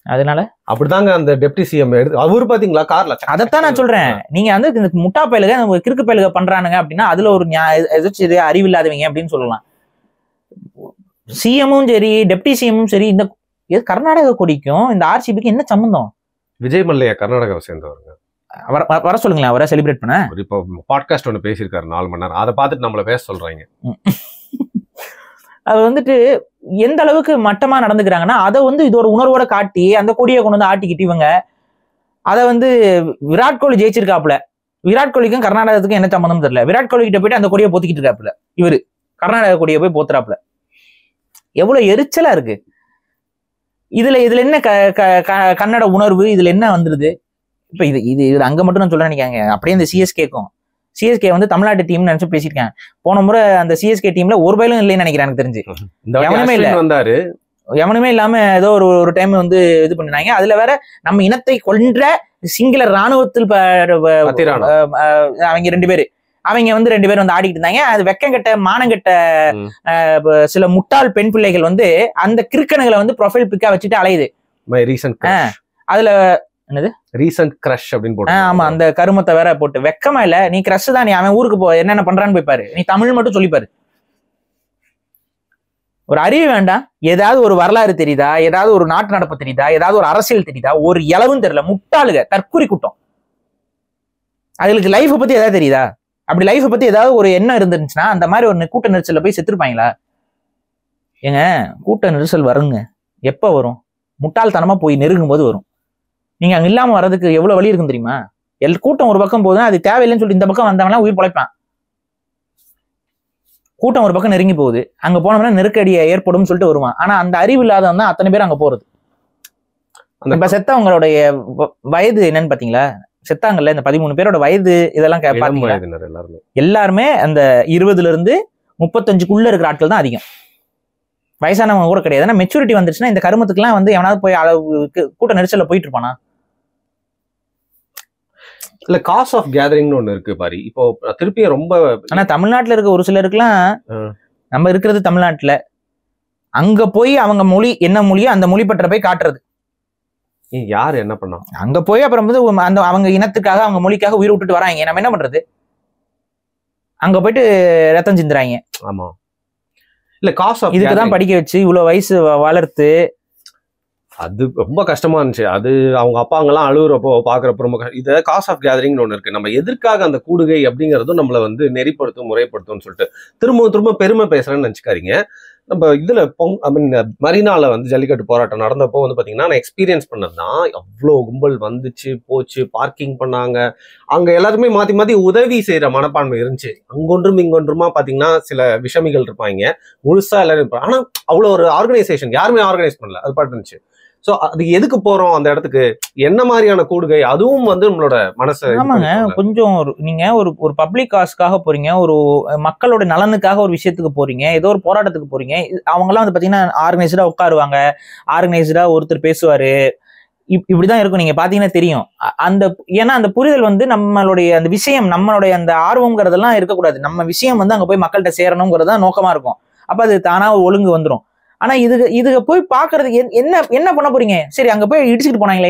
அதனால அப்படிதாங்க அந்த டெப்டி சிஎம் எடுத்து அவரு பாத்தீங்களா கார்ல. அதைத்தான் நான் சொல்றேன். நீங்க வந்து இந்த முட்டா பயலுக கிறுக்கு பயலுக பண்றானுங்க அப்படின்னா அதுல ஒரு ஏதாச்சும் அறிவில்லாதவங்க அப்படின்னு சொல்லலாம். சிஎம்மும் சரி டெப்டி சிஎம்மும் சரி இந்த கர்நாடக கொடிக்கும் இந்த ஆர்சிபிக்கு என்ன சம்பந்தம்? விஜய் மல்லையா கர்நாடகாவை சேர்ந்தவருங்க. வர சொல்லுங்களேன், அவரை செலிப்ரேட் பண்ண. இப்போ பாட்காஸ்ட் ஒன்று பேசியிருக்காரு 4 மணி நேரம். அதை பார்த்துட்டு நம்மள பேச சொல்றாங்க. அது வந்துட்டு எந்த அளவுக்கு மட்டமா நடந்துக்கிறாங்கன்னா அதை வந்து இதோட உணர்வோட காட்டி அந்த கொடியை கொண்டு வந்து ஆட்டிக்கிட்டு இவங்க அதை வந்து விராட் கோலி ஜெயிச்சிருக்காப்புல. விராட் கோலிக்கும் கர்நாடகத்துக்கும் என்ன சம்பந்தம் தெரியல. விராட் கோலி கிட்ட போயிட்டு அந்த கொடியை போத்திக்கிட்டு இருக்காப்புல. இவரு கர்நாடக கொடியை போய் போத்துறாப்புல. எவ்வளவு எரிச்சலா இருக்கு. இதுல என்ன கன்னட உணர்வு இதுல என்ன வந்துருது? இப்ப இது அங்க மட்டும் நான் சொல்ல நினைக்காங்க. அப்படியே இந்த சிஎஸ்கே வந்து தமிழ்நாட்டு டீம் நினைச்சு பேசியிருக்கேன். போன முறை அந்த சிஎஸ்கே டீம்ல ஒரு பயிலும் இல்லைன்னு நினைக்கிறேன் எனக்கு தெரிஞ்சு. எவனுமே இல்ல வந்தாரு, எவனுமே இல்லாம ஏதோ ஒரு டைம் வந்து இது பண்ணினாங்க. அதுல வேற நம்ம இனத்தை கொன்ற சிங்கள ராணுவத்தில் அவங்க 2 பேரு வந்து 2 பேரும் வந்து ஆடிக்கிட்டு இருந்தாங்க. அது வெக்கங்கெட்ட மானங்கெட்ட சில முட்டாள் பெண் பிள்ளைகள் வந்து அந்த கிறுக்கனுகளை வந்து ப்ரொஃபைல் பிக்கா வச்சுட்டு அலையுது. அதுல என்னது ரீசன்ட் கிரஷ் அப்படின்னு போட்டு, ஆமா அந்த கருமத்தை வேற போட்டு. வெக்கமா இல்ல? நீ கிரஷ் தான், நீ அவன் ஊருக்கு போ என்னென்ன பண்றான்னு போய் பாரு. நீ தமிழ் மட்டும் சொல்லிப்பாரு. ஒரு அறிவு வேண்டாம்? ஏதாவது ஒரு வரலாறு தெரியுதா? ஏதாவது ஒரு நாட்டு நடப்பு தெரியுதா? ஏதாவது ஒரு அரசியல் தெரியுதா? ஒரு இளவும் தெரியல. முட்டாளுக, தற்கூரி கூட்டம். அதுக்கு லைஃப் பத்தி ஏதாவது தெரியுதா? அப்படி லைஃப் பத்தி ஏதாவது ஒரு எண்ணம் இருந்துருந்துச்சுன்னா அந்த மாதிரி ஒரு கூட்ட நெரிசல்ல போய் செத்துருப்பாங்களா? ஏங்க கூட்ட நெரிசல் வருங்க. எப்ப வரும்? முட்டாள்தனமா போய் நெருங்கும் போது வரும். நீங்க அங்க இல்லாம வர்றதுக்கு எவ்வளவு வழி இருக்கும் தெரியுமா? கூட்டம் ஒரு பக்கம் போதும், அது தேவையில்லைன்னு சொல்லிட்டு இந்த பக்கம் வந்தவனா உயிர் பொழைப்பான். கூட்டம் ஒரு பக்கம் நெருங்கி போகுது, அங்க போனோம்னா நெருக்கடியை ஏற்படும் சொல்லிட்டு வருவான். ஆனா அந்த அறிவு இல்லாதவன் தான் அத்தனை பேர் அங்க போறது. இப்ப செத்தவங்களுடைய வயது என்னன்னு பாத்தீங்களா? செத்தாங்கல்ல இந்த 13 பேரோட வயது இதெல்லாம் எல்லாருமே அந்த 20ல இருந்து 35க்குள்ள இருக்கிற ஆட்கள் தான் அதிகம். வயசானவங்க கூட கிடையாது. ஏன்னா மெச்சூரிட்டி வந்துருச்சுன்னா இந்த கருமத்துக்குலாம் வந்து எவனாவது போய் அளவுக்கு கூட்ட நெரிசல்ல போயிட்டு இருப்பானா? இல்ல காஸ் ஆஃப் கேதரிங்னு ஒண்ணு இருக்கு பாரு. இப்போ திருப்பியும் ரொம்ப ஆனா தமிழ்நாட்டுல இருக்க ஒரு சிலருக்குலாம், நம்ம இருக்கிறது தமிழ்நாட்டுல, அங்க போய் அவங்க மொழி என்ன மொழியோ அந்த மொழி பற்ற போய் காட்டுறது. யாரு என்ன பண்ணா அங்க போய் அப்புறம் வந்து அந்த அவங்க இனத்துக்காக அவங்க மொழிக்காக உயிர் விட்டுட்டு வராங்க. நம்ம என்ன பண்றது? அங்க போயிட்டு ரத்தம் சிந்துறாங்க. ஆமா, இல்ல காஸ் ஆஃப் இதுக்குதான் படிக்க வச்சு இவ்வளவு வயசு வளர்த்து அது ரொம்ப கஷ்டமா இருந்துச்சு. அது அவங்க அப்பாங்கெல்லாம் அழுகுறப்போ பாக்குறப்போ ரொம்ப இதை காஸ் ஆஃப் கேதரிங்னு ஒண்ணு இருக்கு. நம்ம எதற்காக அந்த கூடுகை அப்படிங்கறதும் நம்மள வந்து நெறிப்படுத்தும் முறைப்படுத்தும்னு சொல்லிட்டு திரும்ப பெருமை பேசுறேன்னு நினைச்சுக்காதீங்க. நம்ம இதுல மரினால வந்து ஜல்லிக்கட்டு போராட்டம் நடந்தப்போ வந்து பாத்தீங்கன்னா நான் எக்ஸ்பீரியன்ஸ் பண்ணதுதான். அவ்வளோ கும்பல் வந்துச்சு போச்சு, பார்க்கிங் பண்ணாங்க. அங்க எல்லாருமே மாத்தி மாத்தி உதவி செய்யற மனப்பான்மை இருந்துச்சு. அங்கொன்றும் இங்கொன்றுமா பாத்தீங்கன்னா சில விஷமிகள் இருப்பாங்க, முழுசா எல்லாரும் இருப்பாங்க. ஆனா அவ்வளோ ஒரு ஆர்கனைசேஷன் யாருமே ஆர்கனைஸ் பண்ணல, அது பாட்டு இருந்துச்சு. சோ அது எதுக்கு போறோம் அந்த இடத்துக்கு, என்ன மாதிரியான கூடுகை, அதுவும் வந்து நம்மளோட மனசை. ஆமாங்க, கொஞ்சம் நீங்க ஒரு பப்ளிக் காஸ்க்காக போறீங்க, ஒரு மக்களோட நலனுக்காக ஒரு விஷயத்துக்கு போறீங்க, ஏதோ ஒரு போராட்டத்துக்கு போறீங்க. அவங்க எல்லாம் வந்து பாத்தீங்கன்னா ஆர்கனைஸ்டா உட்காருவாங்க, ஆர்கனைஸ்டா ஒருத்தர் பேசுவாரு, இப்படிதான் இருக்கும். நீங்க பாத்தீங்கன்னா தெரியும் அந்த, ஏன்னா அந்த புரிதல் வந்து நம்மளுடைய அந்த விஷயம், நம்மளுடைய அந்த ஆர்வம்ங்கிறதெல்லாம் இருக்கக்கூடாது. நம்ம விஷயம் வந்து அங்க போய் மக்கள்கிட்ட சேரணுங்கிறதா நோக்கமா இருக்கும். அப்ப அது தானா ஒரு ஒழுங்கு வந்துடும். ஆனா இதுக்கு போய் பாக்குறதுக்கு என்ன பண்ண போறீங்க? சரி, அங்க போய் இடிச்சுட்டு போனாங்களே,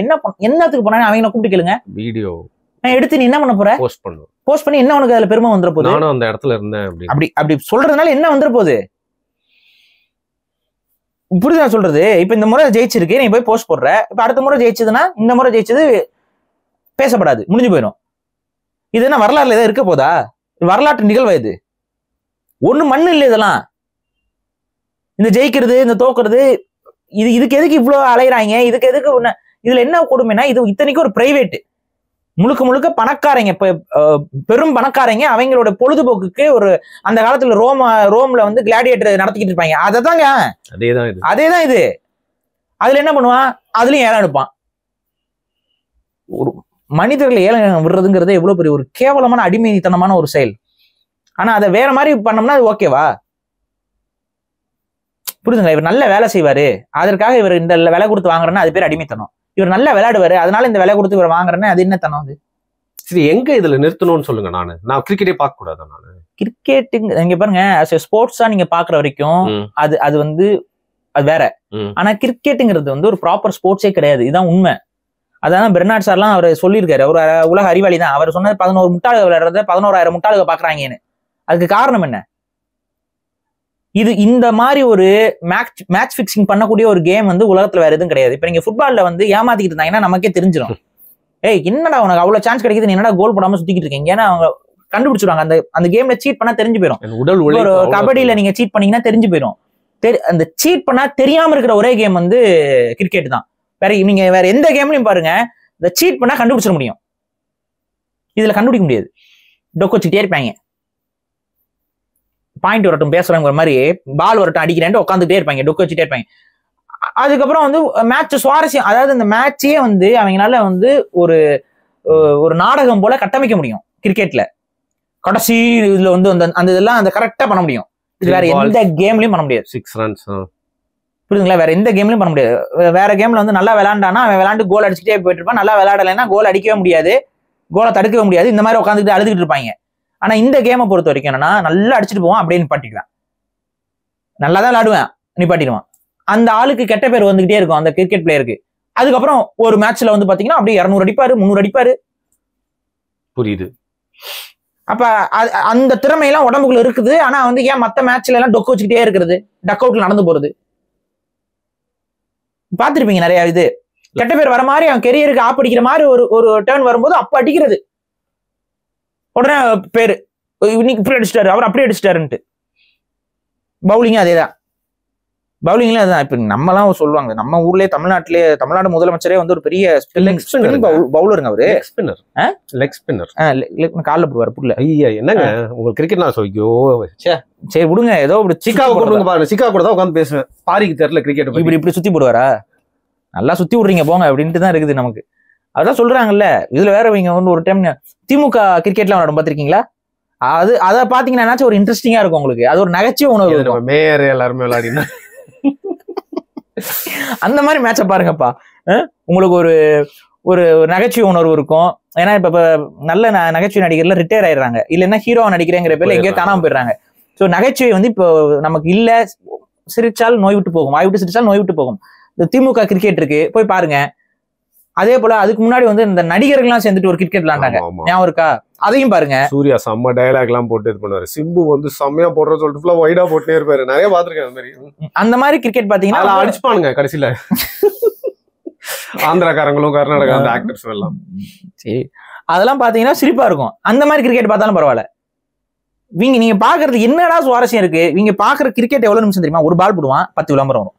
என்னத்துக்கு போனாங்க? அவங்க கூப்பிட்டு கேளுங்க, வீடியோ எடுத்து நீ என்ன பண்ண போற? போஸ்ட் பண்ணி என்ன உனக்கு அதுல பெருமை வந்துட போகுது? நானும் அந்த இடத்துல இருந்தேன் அப்படி சொல்றதுனால என்ன வந்துட போகுது? புரியுதா சொல்றது? இப்ப இந்த முறை ஜெயிச்சிருக்கு, நீ போய் போஸ்ட் போடுற. இப்ப அடுத்த முறை ஜெயிச்சதுன்னா இந்த முறை ஜெயிச்சது பேசப்படாது, முடிஞ்சு போயிடும். இது என்ன வரலாறுல ஏதாவது இருக்க போதா? வரலாற்று நிகழ்வு இது ஒண்ணு மண்ணு இல்லை. இதெல்லாம் இந்த ஜெயிக்கிறது இந்த தோக்குறது, இதுக்கு எதுக்கு இவ்வளவு அலையிறாங்க? இதுக்கு எதுக்கு? இதுல என்ன கொடுமைன்னா, இது இத்தனைக்கும் ஒரு பிரைவேட், முழுக்க பணக்காரங்க, பெரும் பணக்காரங்க, அவங்களோட பொழுதுபோக்குக்கு ஒரு அந்த காலத்துல ரோம்ல வந்து கிளாடியேட்டர் நடத்திக்கிட்டு இருப்பாங்க. அததாங்க, அதேதான் இது. அதுல என்ன பண்ணுவான்? அதுலயும் ஏலம் எடுப்பான். ஒரு மனிதர்களை ஏலம் விடுறதுங்கிறது எவ்வளவு பெரிய ஒரு கேவலமான அடிமைத்தனமான ஒரு செயல். ஆனா அதை வேற மாதிரி பண்ணோம்னா அது ஓகேவா? புரியுதுங்களா? இவர் நல்ல வேலை செய்வாரு, அதற்காக இவர் இந்த விலை கொடுத்து வாங்குறேன்னா அது பேர் அடிமைத்தனம். இவர் நல்லா விளையாடுவாரு, அதனால இந்த விலை கொடுத்து இவர் வாங்குறேன்னு அது என்ன தனம்? அது சரி, எங்க இதுல நிறுத்தணும்னு சொல்லுங்க. நான் கிரிக்கெட்டே பார்க்க கூடாது. நானு கிரிக்கெட்டுங்க நீங்க பாருங்க, ஸ்போர்ட்ஸா நீங்க பாக்குற வரைக்கும் அது வந்து அது வேற. ஆனா கிரிக்கெட்டுங்கிறது வந்து ஒரு ப்ராப்பர் ஸ்போர்ட்ஸே கிடையாது. இதுதான் உண்மை. அதான் பெர்னார்ட் சார்லாம் அவர் சொல்லியிருக்காரு. அவர் உலக அறிவாளி தான். அவர் சொன்னது 11 முட்டாளுக விளையாடுறத 11,000 முட்டாளுக பாக்குறாங்கன்னு. அதுக்கு காரணம் என்ன? இது இந்த மாதிரி ஒரு மேட்ச் பிக்சிங் பண்ணக்கூடிய ஒரு கேம் வந்து உலகத்துல வேற எதுவும் கிடையாது. இப்ப நீங்க ஃபுட்பால்ல வந்து ஏமாத்திக்கிட்டு இருந்தாங்கன்னா நமக்கே தெரிஞ்சிடும். ஏய், என்னடா உனக்கு அவ்வளவு சான்ஸ் கிடைக்குது, நீ என்னடா கோல் போடாம சுத்திக்கிட்டு இருக்கீங்க? ஏன்னா அவங்க கண்டுபிடிச்சிருவாங்க. அந்த கேம்ல சீட் பண்ணா தெரிஞ்சு போயிடும். ஒரு கபடியில நீங்க சீட் பண்ணீங்கன்னா தெரிஞ்சு போயிடும். அந்த சீட் பண்ணா தெரியாம இருக்கிற ஒரே கேம் வந்து கிரிக்கெட் தான். நீங்க வேற எந்த கேம்லயும் பாருங்க, இந்த சீட் பண்ணா கண்டுபிடிச்சிட முடியும். இதுல கண்டுபிடிக்க முடியாது. டொக்கு வச்சுக்கிட்டே இருப்பாங்க. பாயிண்ட் வரட்டும் பேசுறவங்க மாதிரி, பால் வரட்டும் அடிக்கிறேன் உட்காந்துட்டே இருப்பாங்க, டொக்கு வச்சுட்டே இருப்பாங்க. அதுக்கப்புறம் வந்து மேட்ச் சுவாரஸ்யம், அதாவது இந்த மேட்சே வந்து அவங்களால வந்து ஒரு நாடகம் போல கட்டமைக்க முடியும். கிரிக்கெட்ல கடைசி இதுல வந்து அந்த இதெல்லாம் அந்த கரெக்டா பண்ண முடியும். இது வேற எந்த கேம்லயும் பண்ண முடியாது. 6 ரன்ஸ் புரியுதுங்களா? வேற எந்த கேம்லயும் பண்ண முடியாது. வேற கேம்ல வந்து நல்லா விளையாண்டானா அவன் விளையாண்டு கோல் அடிச்சுட்டே போயிட்டு இருப்பான். நல்லா விளையாடலைன்னா கோல் அடிக்கவே முடியாது, கோலை தடுக்கவே முடியாது. இந்த மாதிரி உட்காந்துட்டு அழுதுகிட்டு இருப்பாங்க. ஆனா இந்த கேமை பொறுத்த வரைக்கும் என்னன்னா, நல்லா அடிச்சுட்டு போவான், அப்படியே நிப்பாட்டிக்குவேன். நல்லா தான் விளையாடுவேன், நிப்பாட்டிடுவான். அந்த ஆளுக்கு கெட்ட பேர் வந்துகிட்டே இருக்கும் அந்த கிரிக்கெட் பிளேயருக்கு. அதுக்கப்புறம் ஒரு மேட்ச்ல வந்து பாத்தீங்கன்னா அப்படியே 200 அடிப்பாரு, 300 அடிப்பாரு. புரியுது? அப்ப அந்த திறமையெல்லாம் உடம்புக்குள்ள இருக்குது. ஆனா வந்து ஏன் மத்த மேட்ச்ல எல்லாம் டொக்கு வச்சுக்கிட்டே இருக்கிறது, டக் அவுட்ல நடந்து போறது பாத்துருப்பீங்க நிறைய. இது கெட்ட பேர் வர மாதிரி, அவன் கெரியருக்கு ஆப்படிக்கிற மாதிரி ஒரு டர்ன் வரும்போது அப்ப அடிக்கிறது. உடனே பேரு இன்னைக்கு இப்படி அடிச்சிட்டாரு, அவர் அப்படியே அடிச்சிட்டாருன்ட்டு. பவுலிங் அதேதான், பவுலிங்ல அதுதான். இப்ப நம்மலாம் சொல்லுவாங்க, நம்ம ஊர்லயே தமிழ்நாடு முதலமைச்சரே வந்து ஒரு பெரிய பவுலருங்க அவரு. லெக் ஸ்பின்னர் கால்ல போடுவாரு புல்ல. ஐயா என்னங்க உங்களுக்கு கிரிக்கெட் நான் சொல்லியோ. சரி விடுங்க, ஏதோ ஒரு சிக்காகோ கொடுங்க பாருங்க. சிக்காகோ கூட தான் உட்காந்து பேசுவேன். பாரிக்கு தெரியல கிரிக்கெட் இப்படி சுத்தி போடுவாரா? நல்லா சுத்தி விடுறீங்க போங்க அப்படின்ட்டு தான் இருக்குது நமக்கு. அதான் சொல்றாங்கல்ல. இதுல வேற இவங்க வந்து ஒரு டைம் திமுக கிரிக்கெட்ல விளையாடும் பாத்திருக்கீங்களா? அதை பாத்தீங்கன்னா ஒரு இன்ட்ரெஸ்டிங்கா இருக்கும் உங்களுக்கு. அது ஒரு நகைச்சுவை உணவு. மேயர் எல்லாருமே விளையாடினா அந்த மாதிரி மேட்சை பாருங்கப்பா, உங்களுக்கு ஒரு நகைச்சுவை உணர்வு இருக்கும். ஏன்னா இப்ப நல்ல நகைச்சுவை நடிகர்ல ரிட்டையர் ஆயிடுறாங்க, இல்லைன்னா ஹீரோவா நடிக்கிறேங்கிற பேர்ல எங்கேயோ காணாம போயிடுறாங்க. ஸோ நகைச்சுவை வந்து இப்போ நமக்கு இல்ல, சிரிச்சால் நோய் விட்டு போகும், வாய் விட்டு சிரிச்சால் நோய் விட்டு போகும். இந்த திமுக கிரிக்கெட் இருக்கு, போய் பாருங்க. அதே போல அதுக்கு முன்னாடி வந்து இந்த நடிகர்கள்லாம் சேர்ந்துட்டு ஒரு கிரிக்கெட் விளையாண்டாங்க, ஞாபகம் இருக்கா? அதையும் பாருங்க. சூர்யா செம்ம டயலாக் எல்லாம் போட்டு இது பண்ணுவாரு. சிம்பு வந்து செம்மையா போடுற சொல்லிட்டு வைடா போட்டே இருப்பாரு. நிறைய பாத்துருக்கேன் அந்த மாதிரி கிரிக்கெட். பாத்தீங்கன்னா அடிச்சுப்பானுங்க கடைசியில ஆந்திராக்காரங்களும் கர்நாடகா அந்த ஆக்டர்ஸ் எல்லாம். சரி, அதெல்லாம் பாத்தீங்கன்னா சிரிப்பா இருக்கும். அந்த மாதிரி கிரிக்கெட் பார்த்தாலும் பரவாயில்ல. நீங்க பாக்குறது என்னடா சுவாரஸ்யம் இருக்கு? நீங்க பாக்குற கிரிக்கெட் எவ்வளவு நிமிஷம் தெரியுமா? ஒரு பால் போடுவான் 10 விளம்பரம் வரும்,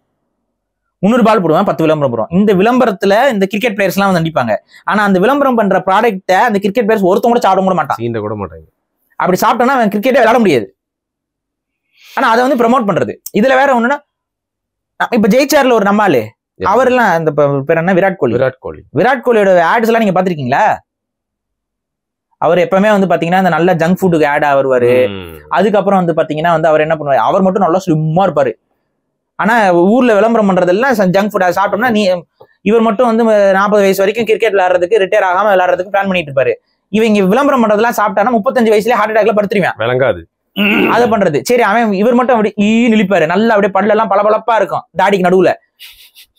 இன்னொரு பால் போடுவான் 10 விளம்பரம் வரும். இந்த விளம்பரத்துல இந்த கிரிக்கெட் பிளேயர்ஸ் எல்லாம் வந்து நடிப்பாங்க. ஆனா அந்த விளம்பரம் பண்ற ப்ராடக்ட்டை அந்த கிரிக்கெட் பிளேயர்ஸ் ஒருத்தவங்க கூட சாப்பிட கூட மாட்டான், சீண்ட கூட மாட்டாங்க. அப்படி சாப்பிட்டோம்னா அவன் கிரிக்கெட்டே விளையாட முடியாது. ஆனா அதை வந்து ப்ரமோட் பண்றது. இதுல வேற ஒண்ணுன்னா, இப்ப ஜெயிச்சார்ல ஒரு நம்மாலு, அவர் எல்லாம் அந்த பேர் என்ன, விராட் கோலியோட ஆட்ஸ் எல்லாம் நீங்க பாத்திருக்கீங்களா? அவர் எப்பவுமே வந்து பாத்தீங்கன்னா இந்த நல்ல ஜங்க் ஃபுட்டுக்கு ஆட் வருவாரு. அதுக்கப்புறம் வந்து பாத்தீங்கன்னா வந்து அவர் என்ன பண்ணுவாரு, அவர் மட்டும் நல்லா ஸ்லிம்மா இருப்பாரு. ஆனா ஊர்ல விளம்பரம் பண்றதெல்லாம் ஜங்க் ஃபுட் சாப்பிட்டோம்னா இவர் மட்டும் வந்து 40 வயசு வரைக்கும் கிரிக்கெட் விளையாடுறதுக்கு, ரிட்டையர் ஆகாம விளையாடுறதுக்கு பிளான் பண்ணிட்டு இருப்பாரு. இவங்க விளம்பரம் பண்றதெல்லாம் சாப்பிட்டானா 35 வயசுல ஹார்ட் அட்டாக்ல படுத்துருவேன், விளங்காது அதை பண்றது. சரி, அவன் இவர் மட்டும் அப்படி நிழிப்பாரு, நல்லா அப்படியே பல்ல எல்லாம் பளபளப்பா இருக்கும் தாடிக்கு நடுவுல.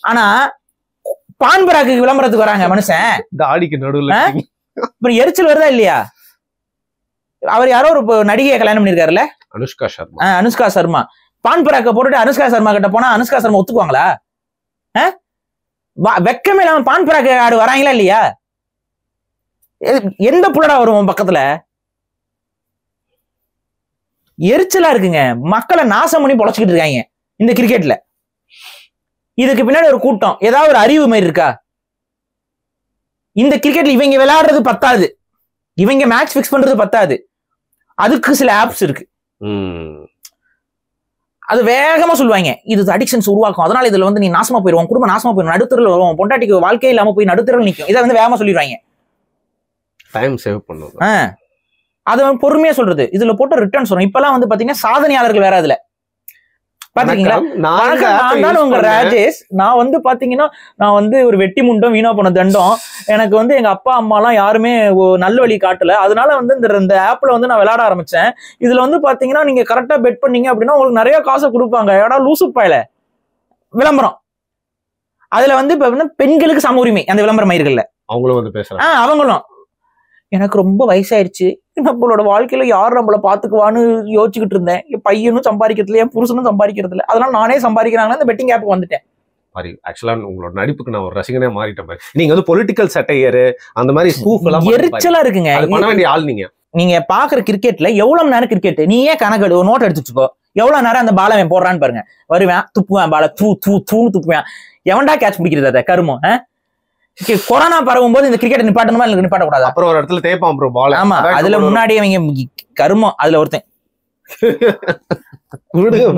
ஆனா பான்பராக்கு விளம்பரத்துக்கு வராங்க மனுஷன், தாடிக்கு நடுவுல அப்புறம் எரிச்சல் வருதா இல்லையா? அவர் யாரோ ஒரு நடிகையை கல்யாணம் பண்ணிருக்காருல்ல, அனுஷ்கா சர்மா. பான்பராக்க போட்டுட்டு அனுஷ்கா சர்மா கிட்ட போனா அனுஷ்கா சர்மா ஒத்துக்குவாங்களா? வெக்கமே இல்லாம பான்பராக்க ஆடு வராங்களா இல்லையா? எந்த புள்ளடா வரும் பக்கத்துல? எரிச்சலா இருக்குங்க. மக்களை நாசம் பண்ணி பொழைச்சிக்கிட்டு இருக்காங்க இந்த கிரிக்கெட்ல. இதுக்கு பின்னாடி ஒரு கூட்டம், ஏதாவது ஒரு அறிவு மாதிரி இருக்கா? இந்த கிரிக்கெட்ல இவங்க விளையாடுறது பத்தாது, இவங்க மேட்ச் பிக்ஸ் பண்றது பத்தாது, அதுக்கு சில ஆப்ஸ் இருக்கு. அது வேகமா சொல்லுவாங்க, இது அடிக்ஷன்ஸ் உருவாக்கும், அதனால இதுல வந்து நீ நாசமா போயிருவோம், குடும்பம் நாசமா போயிடும், நடுத்தரில் வரும், பொண்டாட்டிக்கு வாழ்க்கை இல்லாம போய் நடுத்தரில் நிற்கும். இதை வந்து வேகமா சொல்லிடுவாங்க, டைம் சேவ் பண்ணுது. அது பொறுமையா சொல்றது. இதுல போட்ட ரிட்டர்ன்ஸ் வரும். இப்பெல்லாம் வந்து பாத்தீங்கன்னா சாதனையாளர்கள் வேற. அதுல பாத்தீங்களா, உங்க ராஜேஷ், நான் வந்து பாத்தீங்கன்னா நான் வந்து ஒரு வெட்டி முண்டம் வீணா போன தண்டம், எனக்கு வந்து எங்க அப்பா அம்மா எல்லாம் யாருமே நல்ல வழி காட்டல, அதனால வந்து இந்த ஆப்ல வந்து நான் விளையாட ஆரம்பிச்சேன். இதுல வந்து பாத்தீங்கன்னா நீங்க கரெக்டா பெட் பண்ணீங்க அப்படின்னா உங்களுக்கு நிறைய காசை கொடுப்பாங்க. ஏடா லூசு பாயில விளம்பரம். அதுல வந்து இப்ப வந்து பெண்களுக்கு சம உரிமை அந்த விளம்பர மயிர்கள்ல அவங்களும் வந்து பேசுறாங்க. அவங்களும் எனக்கு ரொம்ப வயசாயிருச்சு, நம்மளோட வாழ்க்கையில யார் நம்மள பாத்துக்குவான்னு யோசிச்சுக்கிட்டு இருந்தேன், என் பையனும் சம்பாதிக்கிறதுல என் புருஷனும் சம்பாதிக்கிறதுல, அதனால நானே சம்பாதிக்கிறாங்க இந்த பெட்டிங் ஆப்புக்கு வந்துட்டேன். ஆக்சுவலா உங்களோட நடிப்புக்கு நான் ஒரு ரசிகனே மாறிட்டேன். நீங்க வந்து பொலிட்டிக்கல் சட்டையர் அந்த மாதிரி ஸ்கூப் எல்லாம் எரிச்சலா இருக்குங்க. பண்ண வேண்டிய ஆள் நீங்க பாக்குற கிரிக்கெட்ல எவ்வளவு நேரம் கிரிக்கெட், நீ ஏன் கணக்கு ஒரு நோட் எடுத்து வச்சுக்கோ, எவ்வளவு நேரம் அந்த பாலை போடுறான்னு பாருங்க. வருவேன், துப்புவேன், பாலை தூன்னு துப்புவேன், எவன்டா கேட்ச் பிடிக்கிறது அதை கருமம். கொரோனா பரவும் போது இந்த கிரிக்கெட் நிப்பாட்டணுமா இல்ல நிப்பாட்ட கூடாது? அப்புறம் ஒரு இடத்துல தேய்ப்பான் ப்ரோ பால். ஆமா, அதுல முன்னாடியே அவங்க கருமம், அதுல ஒருத்தன்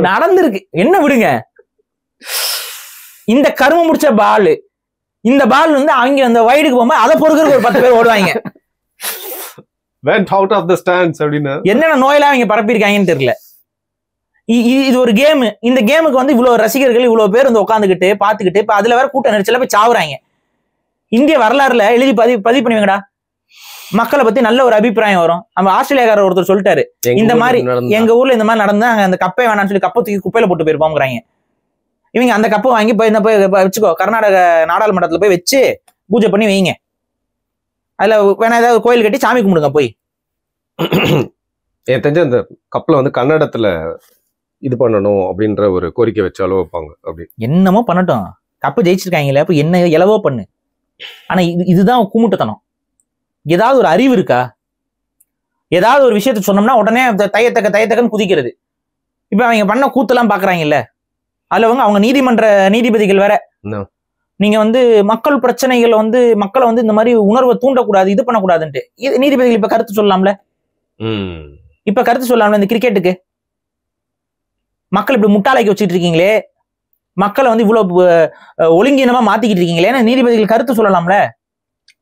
நடந்திருக்கு. என்ன விடுங்க, இந்த கருமம் முடிச்ச பால், இந்த பால் வந்து அவங்க அந்த வைடுக்கு போகும்போது அதை பொறுக்கிறதுக்கு ஒரு 10 பேர் ஓடுவாங்க. went out of the stands அப்படினா என்னென்ன நோயெல்லாம் அவங்க பரப்பியிருக்காங்கன்னு தெரியல. இது ஒரு கேம். இந்த கேமுக்கு வந்து இவ்வளவு ரசிகர்கள் இவ்வளவு பேர் வந்து உட்காந்துக்கிட்டு பாத்துக்கிட்டு, இப்ப அதுல வேற கூட்ட நெரிச்சல போய் சாவுறாங்க. இந்திய வரலாறுல எழுதி பதிவு பண்ணுவீங்கடா, மக்களை பத்தி நல்ல ஒரு அபிப்பிராயம் வரும். நம்ம ஆஸ்திரேலியாக்காரர் ஒருத்தர் சொல்லிட்டாரு, இந்த மாதிரி எங்க ஊர்ல இந்த மாதிரி நடந்தா அந்த கப்பை வேணாம்னு சொல்லி கப்பை தூக்கி குப்பையில போட்டு போயிருப்பாங்கிறாங்க. இவங்க அந்த கப்பை வாங்கி போய் வச்சுக்கோ, கர்நாடக நாடாளுமன்றத்துல போய் வச்சு பூஜை பண்ணி வைங்க, அதுல வேணா ஏதாவது கோயில் கட்டி சாமி கும்பிடுங்க போய். எனக்கு தெரிஞ்ச அந்த கப்பலை வந்து கன்னடத்துல இது பண்ணணும் அப்படின்ற ஒரு கோரிக்கை வச்சாலும் வைப்பாங்க. அப்படி என்னமோ பண்ணட்டும், கப்பு ஜெயிச்சிருக்காங்களே, அப்ப என்ன எலவோ பண்ணு. ஆனா இதுதான் கூமுட்டத்தனம். ஏதாவது ஒரு அறிவு இருக்கா? ஏதாவது ஒரு விஷயத்த சொன்னோம்னா உடனே தையத்தக்கன்னு குதிக்கிறது. இப்ப அவங்க பண்ண கூத்தெல்லாம் பாக்குறாங்கல்ல, அதுல அவங்க நீதிமன்ற நீதிபதிகள் வேற, நீங்க வந்து மக்கள் பிரச்சனைகள் வந்து மக்களை வந்து இந்த மாதிரி உணர்வை தூண்டக்கூடாது, இது பண்ணக்கூடாதுன்ட்டு நீதிபதிகள் இப்ப கருத்து சொல்லலாம்ல. இப்ப கருத்து சொல்லலாம்ல இந்த கிரிக்கெட்டுக்கு. மக்கள் இப்படி முட்டாளாக்கி வச்சுட்டு இருக்கீங்களே, மக்களை வந்து இவ்வளவு ஒழுங்கீனமா மாத்திக்கிட்டு இருக்கீங்களே, நீதிபதிகள் கருத்து சொல்லலாம்ல.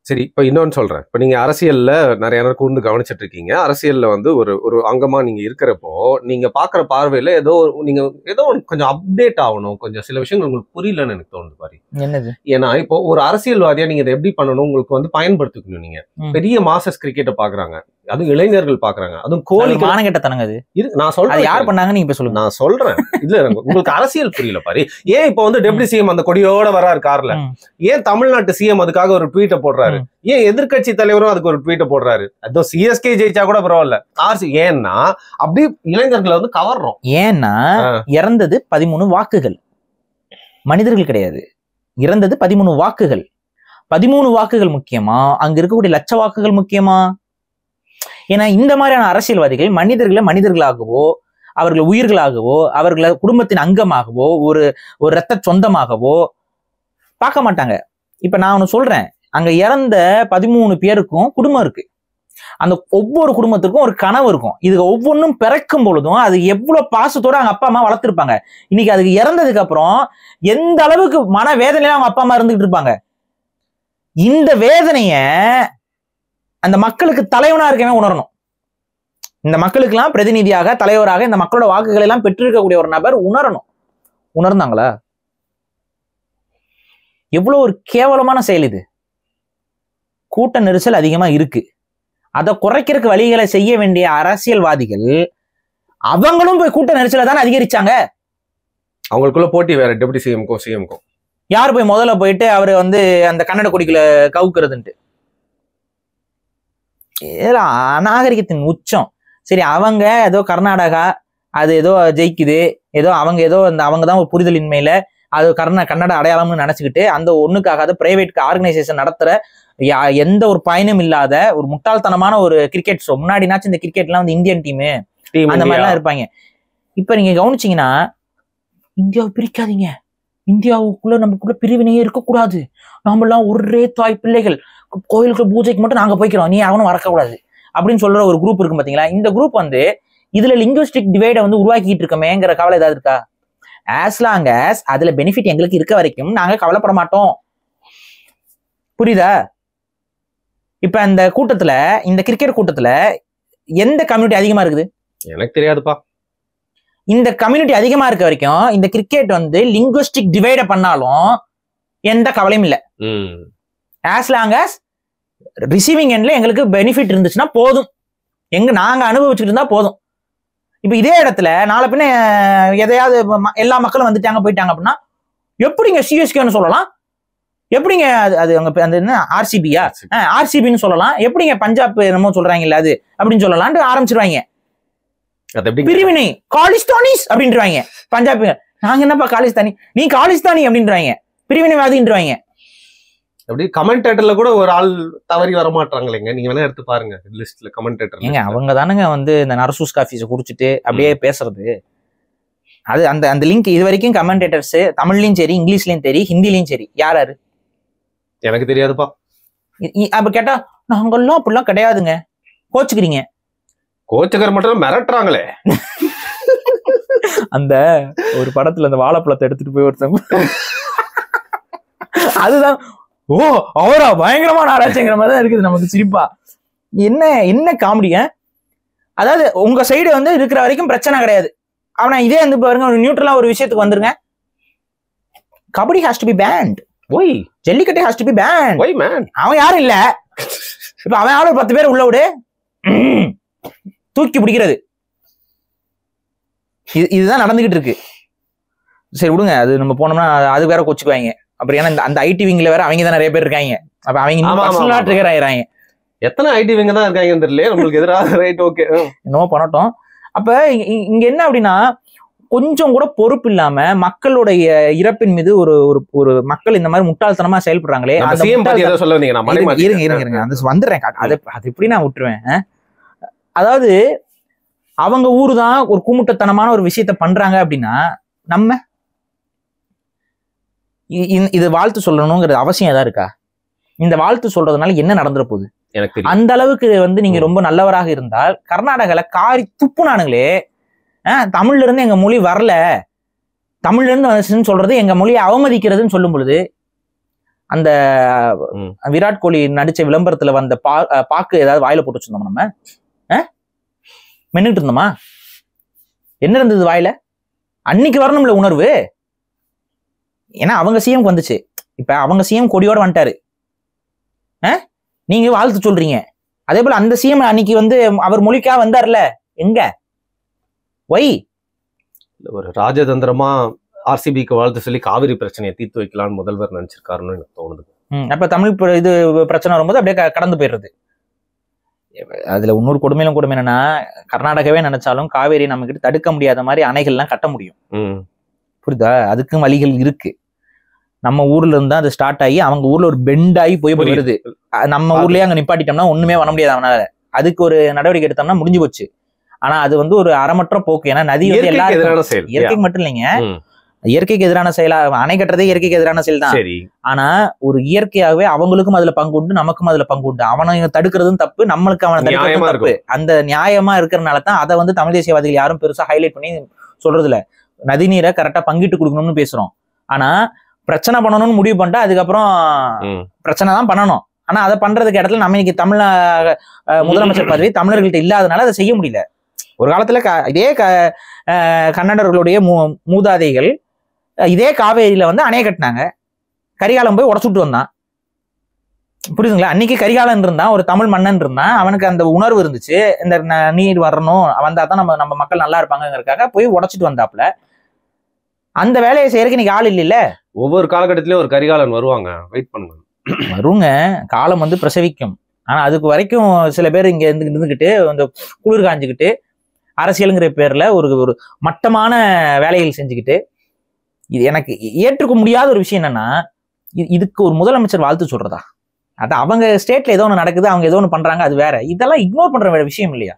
சரி, இப்ப இன்னொன்னு சொல்றேன். இப்ப நீங்க அரசியல்ல நிறைய நேரம் கூர்ந்து கவனிச்சிட்டு இருக்கீங்க. அரசியல்ல வந்து ஒரு அங்கமா நீங்க இருக்கிறப்போ நீங்க பாக்குற பார்வையில நீங்க ஏதோ கொஞ்சம் அப்டேட் ஆகணும், கொஞ்சம் சில விஷயங்கள் உங்களுக்கு புரியலன்னு எனக்கு தோணுது பாரு. என்னது? ஏன்னா இப்போ ஒரு அரசியல்வாதியா நீங்க இதை எப்படி பண்ணணும் உங்களுக்கு வந்து பயன்படுத்திக்கணும். நீங்க பெரிய மாசஸ் கிரிக்கெட்டை பாக்குறாங்க, அதுவும் இளைஞர்கள் பாக்குறாங்க, அதுவும் கோலி மானங்கெட்டத்தனங்க. அது நான் சொல்றேன், யார் பண்ணாங்க நீங்க இப்ப சொல்லுங்க. நான் சொல்றேன், இல்ல உங்களுக்கு அரசியல் புரியல பாரு. ஏன் இப்ப வந்து டெப்டி சிஎம் அந்த கொடியோட வராரு கார்ல, ஏன் தமிழ்நாட்டு சிஎம் அதுக்காக ஒரு ட்வீட்டை போடுறாரு, ஏன் எதிர்கட்சி தலைவரும் அதுக்கு ஒரு ட்வீட்டை போடுறாரு, அதோ சிஎஸ்கே ஜெயிச்சா கூட பரவாயில்ல, ஏன்னா அப்படி இளைஞர்களை வந்து கவர்றோம். ஏன்னா இறந்தது 13 வாக்குகள், மனிதர்கள் கிடையாது. இறந்தது 13 வாக்குகள். 13 வாக்குகள் முக்கியமா, அங்க இருக்கக்கூடிய லட்ச வாக்குகள் முக்கியமா? ஏன்னா இந்த மாதிரியான அரசியல்வாதிகள் மனிதர்களை மனிதர்களாகவோ, அவர்கள் உயிர்களாகவோ, அவர்களை குடும்பத்தின் அங்கமாகவோ, ஒரு இரத்த சொந்தமாகவோ பார்க்க மாட்டாங்க. இப்ப நான் ஒண்ணு சொல்றேன், அங்க இறந்த 13 பேருக்கும் குடும்பம் இருக்கு. அந்த ஒவ்வொரு குடும்பத்திற்கும் ஒரு கனவு இருக்கும். இது ஒவ்வொன்றும் பிறக்கும் பொழுதும் அது எவ்வளவு பாசத்தோட அவங்க அப்பா அம்மா வளர்த்திருப்பாங்க. இன்னைக்கு அதுக்கு இறந்ததுக்கு அப்புறம் எந்த அளவுக்கு மன வேதனையில அவங்க அப்பா அம்மா இருந்துகிட்டு இருப்பாங்க. இந்த வேதனைய அந்த மக்களுக்கு தலைவனா இருக்கவே உணரணும். இந்த மக்களுக்கு எல்லாம் பிரதிநிதியாக, தலைவராக இந்த மக்களோட வாக்குகளை எல்லாம் பெற்றிருக்கக்கூடிய ஒரு நபர் உணரணும். உணர்ந்தாங்களா? எவ்வளவு ஒரு கேவலமான செயல் இது. கூட்ட நெரிசல் அதிகமா இருக்கு. அதை குறைக்கிறதுக்கு வழிகளை செய்ய வேண்டிய அரசியல்வாதிகள் அவங்களும் போய் கூட்ட நெரிசலை தானே அதிகரிச்சாங்க. அவங்களுக்குள்ள போட்டி வேற, டெபுட்டி சிஎம்க்கும் யாரு போய் முதல்ல போயிட்டு அவரு அந்த கன்னட கொடிக்குள்ள கவுக்குறதுன்ட்டு. இதெல்லாம் அநாகரிகத்தின் உச்சம். சரி, அவங்க ஏதோ கர்நாடகா அது ஏதோ ஜெயிக்குது, ஏதோ அவங்கதான் ஒரு புரிதலின்மையில அது கன்னட அடையாளம்னு நினைச்சுக்கிட்டு அந்த ஒண்ணுக்காக பிரைவேட் ஆர்கனைசேஷன் நடத்துற எந்த ஒரு பயனும் இல்லாத ஒரு முட்டாள்தனமான ஒரு கிரிக்கெட் ஷோ. முன்னாடினாச்சும் இந்த கிரிக்கெட்லாம் இந்தியன் டீமு அந்த மாதிரிலாம் இருப்பாங்க. இப்ப நீங்க கவனிச்சீங்கன்னா, இந்தியாவை பிரிக்காதீங்க, இந்தியாவுக்குள்ள நமக்குள்ள பிரிவினையே இருக்கக்கூடாது, நாம எல்லாம் ஒரே தாய் பிள்ளைகள், கோயிலுக்கு பூஜைக்கு மட்டும் நாங்க போய்க்கிறோம், நீ அவனும் வரக்கூடாது அப்படின்னு சொல்ற ஒரு குரூப் இருக்கு பாத்தீங்களா. இந்த குரூப் இதுல லிங்குவிஸ்டிக் டிவைட உருவாக்கிட்டு இருக்கமேங்கிற கவலை ஏதாவது இருக்கா? as long as அதுல பெனிஃபிட் எங்களுக்கு இருக்க வரைக்கும் நாங்க கவலைப்பட மாட்டோம். புரியுதா? இப்ப இந்த கூட்டத்துல, இந்த கிரிக்கெட் கூட்டத்துல எந்த கம்யூனிட்டி அதிகமா இருக்குது? எனக்கு தெரியாதுப்பா. இந்த கம்யூனிட்டி அதிகமா இருக்க வரைக்கும் இந்த கிரிக்கெட் லிங்குவிஸ்டிக் டிவைட பண்ணாலும் எந்த கவலையும் இல்லை. as long as ரிசீவிங் எண்ட்ல எங்களுக்கு பெனிஃபிட் இருந்துச்சுன்னா போதும், நாங்க அனுபவிச்சுட்டு இருந்தா போதும். இப்ப இதே இடத்துல நாளை பின்ன எதையாவது எல்லா மக்களும் வந்துட்டாங்க போயிட்டாங்க அப்படின்னா எப்படிங்க சிஎஸ்கேன்னு சொல்லலாம்? எப்படிங்க அது அந்த என்ன ஆர்சிபியா ஆர்சிபின்னு சொல்லலாம்? எப்படிங்க பஞ்சாப் என்னமோ சொல்றாங்கல்ல அது அப்படின்னு சொல்லலாம்னு ஆரம்பிச்சிருவாங்க. பிரிவினை காலிஸ்தானிஸ் அப்படின்றாங்க. பஞ்சாப் நாங்க என்னப்பா காலிஸ்தானி, நீ காலிஸ்தானி அப்படின்றாங்க, பிரிவினைவாதின்றாங்க. அப்படி கமெண்டேட்டர்ல கூட ஒரு ஆள் தவறி வர மாட்டாங்களேங்க. நீங்க வேணா எடுத்து பாருங்க லிஸ்ட்ல கமெண்டேட்டர். ஏங்க அவங்க தானுங்க இந்த நரசூஸ் காஃபிஸை குடிச்சிட்டு அப்படியே பேசுறது. அது அந்த லிங்க் இது வரைக்கும் கமெண்டேட்டர்ஸ் தமிழ்லயும் சரி, இங்கிலீஷ்லயும் சரி, ஹிந்திலையும் சரி யாரு எனக்கு தெரியாதுப்பா. அப்ப கேட்டா நாங்கெல்லாம் அப்படிலாம் கிடையாதுங்க, கோச்சுக்கிறீங்க. கோச்சுக்கிற மட்டும் மிரட்டுறாங்களே. அந்த ஒரு படத்துல அந்த வாழைப்பழத்தை எடுத்துட்டு போய் ஒருத்தவங்க அதுதான் ஓ அவரா பயங்கரமான ஆராய்ச்சிங்கிற மாதிரி தான் இருக்குது நமக்கு சிரிப்பா. என்ன காமெடிங்க. அதாவது உங்க சைடு இருக்கிற வரைக்கும் பிரச்சனை கிடையாது. அவனா இதே பாருங்க ஒரு நியூட்ரலா ஒரு விஷயத்துக்கு வந்துருங்க. Kabaddi has to be banned. Why jallikattu has to be banned. Why man, அவன் யாரும் இல்ல. இப்ப அவன் யாரும் 10 பேர் உள்ள விடு தூக்கி பிடிக்கிறது. இதுதான் நடந்துகிட்டு இருக்கு. சரி விடுங்க, அது நம்ம போனோம்னா அது வேற கொச்சுக்குவாங்க. அப்புறம் ஏன்னா அந்த ஐடி விங்ல வேற அவங்க தான் நிறைய பேர் இருக்காங்க. அப்ப அவங்க ட்ரிகர் ஆயிடுறாங்க. எத்தனை ஐடி விங்க தான் இருக்காங்க தெரியல நம்மளுக்கு எதிராக. ரைட், ஓகே, என்னவோ பண்ணட்டும். அப்ப இங்க என்ன அப்படின்னா, கொஞ்சம் கூட பொறுப்பு இல்லாம மக்களுடைய இறப்பின் மீது ஒரு மக்கள் இந்த மாதிரி முட்டாள்தனமா செயல்படுறாங்களே. இருங்க அது வந்துடுறேன். அது எப்படி நான் விட்டுருவேன். அதாவது அவங்க ஊரு தான் ஒரு கூமுட்டத்தனமான ஒரு விஷயத்த பண்றாங்க அப்படின்னா நம்ம இது வாழ்த்து சொல்லணுங்கிறது அவசியம் ஏதாவது இருக்கா? இந்த வாழ்த்து சொல்றதுனால என்ன நடந்துற போகுது? அந்த அளவுக்கு நீங்க ரொம்ப நல்லவராக இருந்தால் கர்நாடகால காரி துப்புனானுங்களே, தமிழ்ல இருந்து எங்க மொழி வரல, தமிழ்ல இருந்து வந்துச்சுன்னு சொல்றது எங்க மொழியை அவமதிக்கிறதுன்னு சொல்லும் பொழுது, அந்த விராட் கோலி நடிச்ச விளம்பரத்துல வந்த பாக்கு ஏதாவது வாயில போட்டு வச்சிருந்தோம், நம்ம மென்னுட்டு இருந்தோமா? என்ன இருந்தது வாயில? அன்னைக்கு வரணும்ல உணர்வு. ஏன்னா அவங்க சிஎம் வந்துச்சு, இப்ப அவங்க சிஎம் கொடியோட வந்துட்டாரு, நீங்க வாழ்த்து சொல்றீங்க. அதே போல அந்த சிஎம் அன்னைக்கு அவர் மொழிக்கா வந்தார்ல, எங்க ஒய் ஒரு ராஜதந்திரமா ஆர்சிபிக்கு வாழ்த்து சொல்லி காவிரி பிரச்சனையை தீர்த்து வைக்கலாம்னு முதல்வர் நினைச்சிருக்காருன்னு எனக்கு தோணுது. அப்ப தமிழ் இது பிரச்சனை வரும்போது அப்படியே கடந்து போயிடுறது. அதுல இன்னொரு கொடுமை என்னன்னா, கர்நாடகாவே நினைச்சாலும் காவேரி நம்ம கிட்ட தடுக்க முடியாத மாதிரி அணைகள்லாம் கட்ட முடியும். புரியுதா? அதுக்கும் வழிகள் இருக்கு. நம்ம ஊர்ல இருந்தா அது ஸ்டார்ட் ஆகி அவங்க ஊர்ல ஒரு பெண்ட் ஆகி போய் வருது. நம்ம ஊர்லயே அங்க நிப்பாட்டிட்டோம்னா ஒண்ணுமே பண்ண முடியாது அவனால. அதுக்கு ஒரு நடவடிக்கை எடுத்தோம்னா முடிஞ்சு போச்சு. ஆனா அது வந்து ஒரு அறமற்ற போக்கு. ஏன்னா நதி வந்து எல்லாருக்கும் இயற்கைக்கு மட்டும் இல்லைங்க, இயற்கைக்கு எதிரான செயலா, அணை கட்டுறதே இயற்கைக்கு எதிரான செயல் தான். ஆனா ஒரு இயற்கையாகவே அவங்களுக்கும் அதுல பங்கு உண்டு, நமக்கும் அதுல பங்கு உண்டு. அவனை தடுக்கிறதும் தப்பு, நம்மளுக்கு அவனை தடுக்கிறதும் தப்பு. அந்த நியாயமா இருக்கிறனால தான் அதை வந்து தமிழ் தேசியவாதிகள் யாரும் பெருசா ஹைலைட் பண்ணி சொல்றது இல்ல. நதிநீரை கரெக்டா பங்கிட்டு கொடுக்கணும்னு பேசுறோம். ஆனா பிரச்சனை பண்ணணும்னு முடிவு பண்ணிட்டா அதுக்கப்புறம் பிரச்சனை தான் பண்ணணும். ஆனா அதை பண்றதுக்கு இடத்துல நம்ம இன்னைக்கு முதலமைச்சர் பதவி தமிழர்கள்ட்ட இல்லாதனால அதை செய்ய முடியல. ஒரு காலத்துல இதே கன்னடர்களுடைய மூதாதைகள் இதே காவேரியில வந்து அணைய கட்டினாங்க. கரிகாலம் போய் உடச்சுட்டு வந்தான். புரியுதுங்களா? அன்னைக்கு கரிகாலன் இருந்தான், ஒரு தமிழ் மன்னன் இருந்தான், அவனுக்கு அந்த உணர்வு இருந்துச்சு, இந்த நீர் வரணும், வந்தா தான் நம்ம மக்கள் நல்லா இருப்பாங்கிறதுக்காக போய் உடச்சிட்டு வந்தாப்புல. அந்த வேலையை செய்யறதுக்கு இன்னைக்கு ஆள் இல்ல. ஒவ்வொரு காலகட்டத்திலயும் ஒரு கரிகாலன் வருவாங்க, வெயிட் பண்ணுங்க. வருங்க, காலம் வந்து பிரசவிக்கும். ஆனா அதுக்கு வரைக்கும் சில பேர் இங்க இருந்துகிட்டு இந்த குளிர் காஞ்சுக்கிட்டு அரசியலுங்கிற பேர்ல ஒரு மட்டமான வேலைகள் செஞ்சுக்கிட்டு, இது எனக்கு ஏற்றுக்க முடியாத ஒரு விஷயம் என்னன்னா, இதுக்கு ஒரு முதலமைச்சர் வாழ்த்து சொல்றதா? அது அவங்க ஸ்டேட்ல ஏதோ ஒன்று நடக்குது, அவங்க ஏதோ ஒன்று பண்றாங்க, அது வேற. இதெல்லாம் இக்னோர் பண்ற வேற விஷயம் இல்லையா?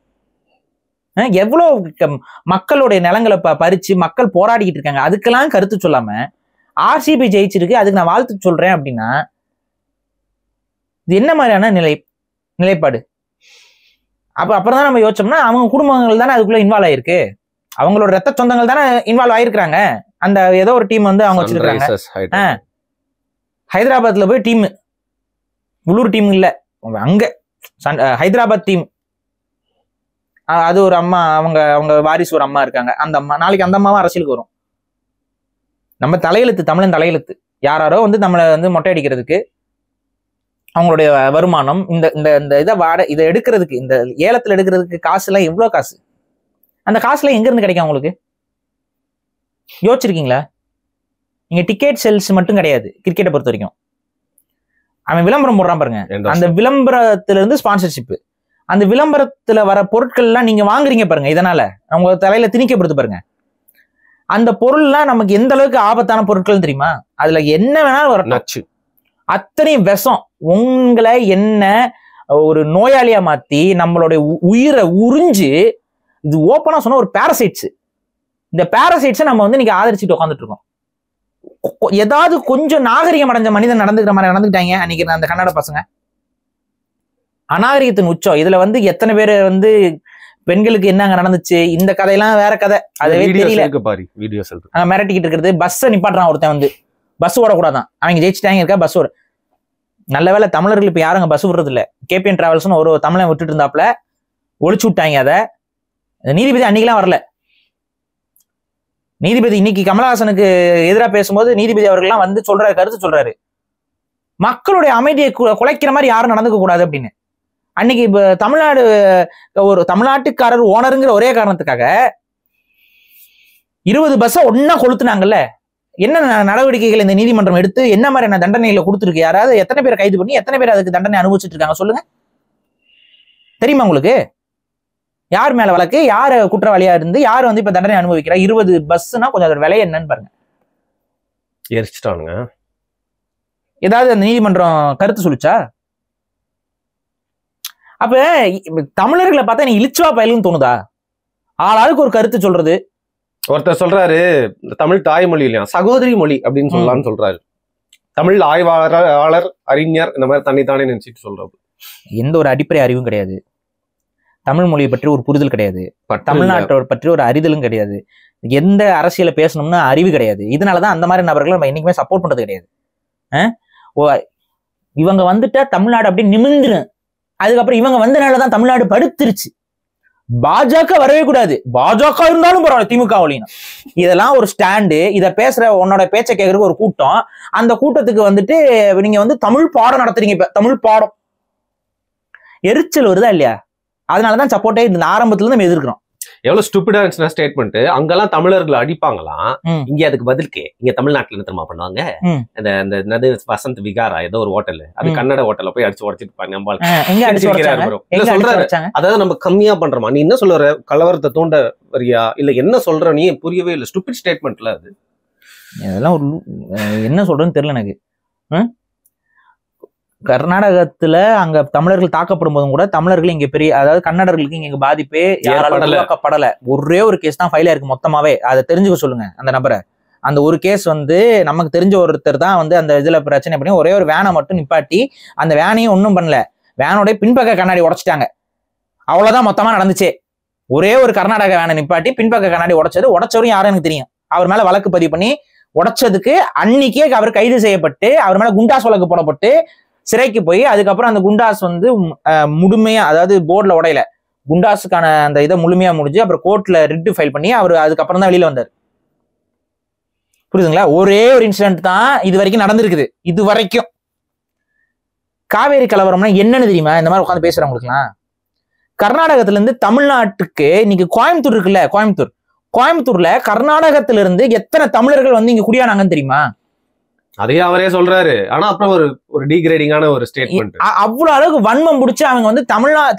எவ்வளவு மக்களுடைய நிலங்களை பறிச்சு மக்கள் போராடிக்கிட்டு இருக்காங்க, அதுக்கெல்லாம் கருத்து சொல்லாம ஆர்சிபி ஜெயிச்சிருக்கு அதுக்கு நான் வாழ்த்து சொல்றேன் அப்படின்னா இது என்ன மாதிரியான நிலைப்பாடு? அப்புறம் தான் நம்ம யோசிச்சோம்னா அவங்க குடும்பங்கள் தானே அதுக்குள்ள இன்வால்வ் ஆயிருக்கு, அவங்களோட ரத்த சொந்தங்கள் தானே இன்வால்வ் ஆயிருக்கிறாங்க. அந்த ஏதோ ஒரு டீம் வந்து அவங்க வச்சிருக்காங்க. ஹைதராபாத்ல போய் டீம், உள்ளூர் டீம் இல்ல, அங்க ஹைதராபாத் டீம். அது ஒரு அம்மா, அவங்க வாரிசு ஒரு அம்மா இருக்காங்க. அந்த அம்மா நாளைக்கு அந்த அம்மாவும் அரசியலுக்கு வரும். நம்ம தலையெழுத்து, தமிழன் தலையெழுத்து. யாரோ வந்து நம்மளை வந்து மொட்டை அடிக்கிறதுக்கு அவங்களுடைய வருமானம், இந்த இதை எடுக்கிறதுக்கு, இந்த ஏலத்துல எடுக்கிறதுக்கு காசு எல்லாம் எவ்வளவு காசு? அந்த காசுல எங்க இருந்து கிடைக்கும் உங்களுக்கு? யோசிச்சிருக்கீங்களா? நீங்க டிக்கெட் சேல்ஸ் மட்டும் கிடையாது கிரிக்கெட்டை பொறுத்த வரைக்கும். அவன் விளம்பரம் போடுறான் பாருங்க, அந்த விளம்பரத்துல இருந்து ஸ்பான்சர்ஷிப், அந்த விளம்பரத்துல வர பொருட்கள் எல்லாம் நீங்க வாங்குறீங்க பாருங்க, இதனால உங்க தலையில திணிக்கப்படுது பாருங்க. அந்த பொருள்லாம் நமக்கு எந்த அளவுக்கு ஆபத்தான பொருட்கள் தெரியுமா? அதுல என்ன வேணாலும் வரணும், அத்தனை விஷம். உங்களை என்ன ஒரு நோயாளியா மாத்தி நம்மளுடைய உயிரை உறிஞ்சு, இது ஓப்பனா சொன்னா ஒரு பாரசைட்ஸ். இந்த பாரசைட்ஸை நம்ம வந்து நீங்க ஆதரிச்சுட்டு உட்காந்துட்டு இருக்கோம். ஏதாவது கொஞ்சம் நாகரிகம் அடைஞ்ச மனிதன் நடந்துக்கிற மாதிரி நடந்துக்கிட்டாங்க அன்னைக்கு அந்த கன்னட பசங்க. அநாகரிகத்தின் உச்சம். இதுல வந்து எத்தனை பேர் வந்து பெண்களுக்கு என்னங்க நடந்துச்சு, இந்த கதையெல்லாம் வேற கதை, அதுவே தெரியல. மிரட்டிக்கிட்டு இருக்கிறது, பஸ்ஸை நிப்பாட்டுறான் ஒருத்தன் வந்து, பஸ் ஓடக்கூடாதான், அவங்க ஜெயிச்சுட்டாங்க இருக்கா பஸ் ஓட. நல்ல வேலை தமிழர்கள் இப்ப யாரும் பஸ் விடுறது இல்ல. கேபிஎன் டிராவல்ஸ்னு ஒரு தமிழன் விட்டுட்டு இருந்தாப்புல, ஒழிச்சு விட்டாங்க. அதை நீதிபதி அன்னைக்கெல்லாம் வரல. நீதிபதி இன்னைக்கு கமலஹாசனுக்கு எதிராக பேசும்போது நீதிபதி அவர்கள்லாம் வந்து சொல்றாரு, கருத்து சொல்றாரு, மக்களுடைய அமைதியை குலைக்கிற மாதிரி யாரும் நடந்துக்க கூடாது அப்படின்னு. அன்னைக்கு இப்ப தமிழ்நாடு ஒரு தமிழ்நாட்டுக்காரர் ஓனருங்கிற ஒரே காரணத்துக்காக 20 பஸ்ஸை ஒன்னா கொளுத்துனாங்கல்ல. என்ன நடவடிக்கைகள் இந்த நீதிமன்றம் எடுத்து என்ன மாதிரியான தண்டனைகளை கொடுத்துருக்கு? யாராவது எத்தனை பேரை கைது பண்ணி எத்தனை பேர் அதுக்கு தண்டனை அனுபவிச்சுட்டு இருக்காங்க சொல்லுங்க. தெரியுமா உங்களுக்கு? யார் மேல வழக்கு, யார் குற்றவாளியா இருந்து யார் வந்து இப்ப தண்டனை அனுபவிக்கிறா? 20 பஸ்னா கொஞ்சம் அதோட விலை என்னன்னு பாருங்க. எரிச்சிட்டானுங்க. ஏதாவது அந்த நீதிமன்றம் கருத்து சொல்லிச்சா? அப்ப தமிழர்களை பார்த்தா நீ இழிச்சுவா பயலுன்னு தோணுதா? ஆளாளுக்கு ஒரு கருத்து சொல்றது. ஒருத்தர் சொல்றாரு தமிழ் தாய்மொழி இல்லையா, சகோதரி மொழி அப்படின்னு சொல்லலாம்னு சொல்றாரு. தமிழ் ஆய்வாளர், அறிஞர் இந்த மாதிரி தன்னைத்தானே நினைச்சிட்டு சொல்றாரு. எந்த ஒரு அடிப்படை அறிவும் கிடையாது, தமிழ் மொழியை பற்றி ஒரு புரிதல் கிடையாது, தமிழ்நாட்டை பற்றி ஒரு அறிதலும் கிடையாது, எந்த அரசியலை பேசணும்னு அறிவு கிடையாது. இதனாலதான் அந்த மாதிரி நபர்களை நம்ம என்னைக்குமே சப்போர்ட் பண்றது கிடையாது. இவங்க வந்துட்டா தமிழ்நாடு அப்படி நிமிந்துரு, அதுக்கப்புறம் இவங்க வந்தனாலதான் தமிழ்நாடு படுத்துருச்சு. பாஜக வரவே கூடாது, பாஜக இருந்தாலும் பரவாயில்ல, திமுக ஒழியணும். இதெல்லாம் ஒரு ஸ்டாண்டு. இதை பேசுற உன்னோட பேச்சை கேட்கறதுக்கு ஒரு கூட்டம். அந்த கூட்டத்துக்கு வந்துட்டு நீங்க வந்து தமிழ் பாடம் நடத்துறீங்க. இப்ப தமிழ் பாடம் எரிச்சல் வருதா இல்லையா? அதனாலதான் சப்போர்ட்டே இந்த ஆரம்பத்துல இருந்து நம்ம எதிர்க்கிறோம். எவ்வளவு ஸ்டூபிடா இருந்துச்சுன்னா ஸ்டேட்மெண்ட். அங்கெல்லாம் தமிழர்களை அடிப்பாங்களாம், இங்க அதுக்கு பதிலுக்கு இங்க தமிழ்நாட்டுல என்ன தெரியுமா பண்ணுவாங்க, இந்த வசந்த் விகாரா ஏதோ ஒரு ஹோட்டல், அது கன்னட ஹோட்டல்ல போய் அடிச்சு உடச்சிட்டு சொல்றாரு. அதாவது நம்ம கம்மியா பண்றோமா? நீ என்ன சொல்ற, கலவரத்தை தூண்ட வரியா இல்ல என்ன சொல்ற? நீ புரியவே இல்லை. ஸ்டூபிட் ஸ்டேட்மெண்ட்ல அது. இதெல்லாம் ஒரு என்ன சொல்றேன்னு தெரியல எனக்கு. கர்நாடகத்துல அங்க தமிழர்கள் தாக்கப்படும் போதும் கூட தமிழர்கள் இங்க பெரிய, அதாவது கன்னடர்களுக்கு இங்க பாதிப்பே யாராலும் உருவாக்கப்படல. ஒரே ஒரு கேஸ் தான் ஃபைல் ஆயிருக்கு மொத்தமாவே. அதை தெரிஞ்சுக்க சொல்லுங்க அந்த நபரை. அந்த ஒரு கேஸ் வந்து நமக்கு தெரிஞ்ச ஒருத்தர் தான் வந்து அந்த இதுல பிரச்சனை பண்ணி ஒரே ஒரு வேனை மட்டும் நிப்பாட்டி அந்த வேனையும் ஒன்றும் பண்ணல, வேனோட பின்பக்க கண்ணாடி உடைச்சிட்டாங்க. அவ்வளவுதான் மொத்தமா நடந்துச்சே. ஒரே ஒரு கர்நாடக வேனை நிப்பாட்டி பின்பக்க கண்ணாடி உடைச்சவரும் யாரும் எனக்கு தெரியும். அவர் மேல வழக்கு பதிவு பண்ணி உடைச்சதுக்கு அன்னைக்கே அவர் கைது செய்யப்பட்டு அவர் மேல குண்டாஸ் வழக்கு போடப்பட்டு சிறைக்கு போய் அதுக்கப்புறம் அந்த குண்டாஸ் வந்து முழுமையா, அதாவது போர்டில் உடையில குண்டாஸுக்கான அந்த இதை முழுமையா முடிஞ்சு அப்புறம் கோர்ட்ல ரிட் ஃபைல் பண்ணி அவர் அதுக்கப்புறம் தான் வெளியில வந்தார். புரியுதுங்களா? ஒரே ஒரு இன்சிடென்ட் தான் இது வரைக்கும் நடந்திருக்குது. இது வரைக்கும் காவேரி கலவரம்னா என்னன்னு தெரியுமா? இந்த மாதிரி உட்காந்து பேசுறவங்களுக்குலாம் கர்நாடகத்துல இருந்து தமிழ்நாட்டுக்கு இன்னைக்கு கோயம்புத்தூர் இருக்குல்ல, கோயம்புத்தூர்ல கர்நாடகத்துல இருந்து எத்தனை தமிழர்கள் வந்து இங்க குடியானாங்கன்னு தெரியுமா? அதையே அவரே சொல்றாரு. ஆனா அப்புறம் ஒரு டீக்ரேடிங்கான ஒரு ஸ்டேட்மெண்ட். அவ்வளவு அளவுக்கு வன்மம் பிடிச்சு அவங்க வந்து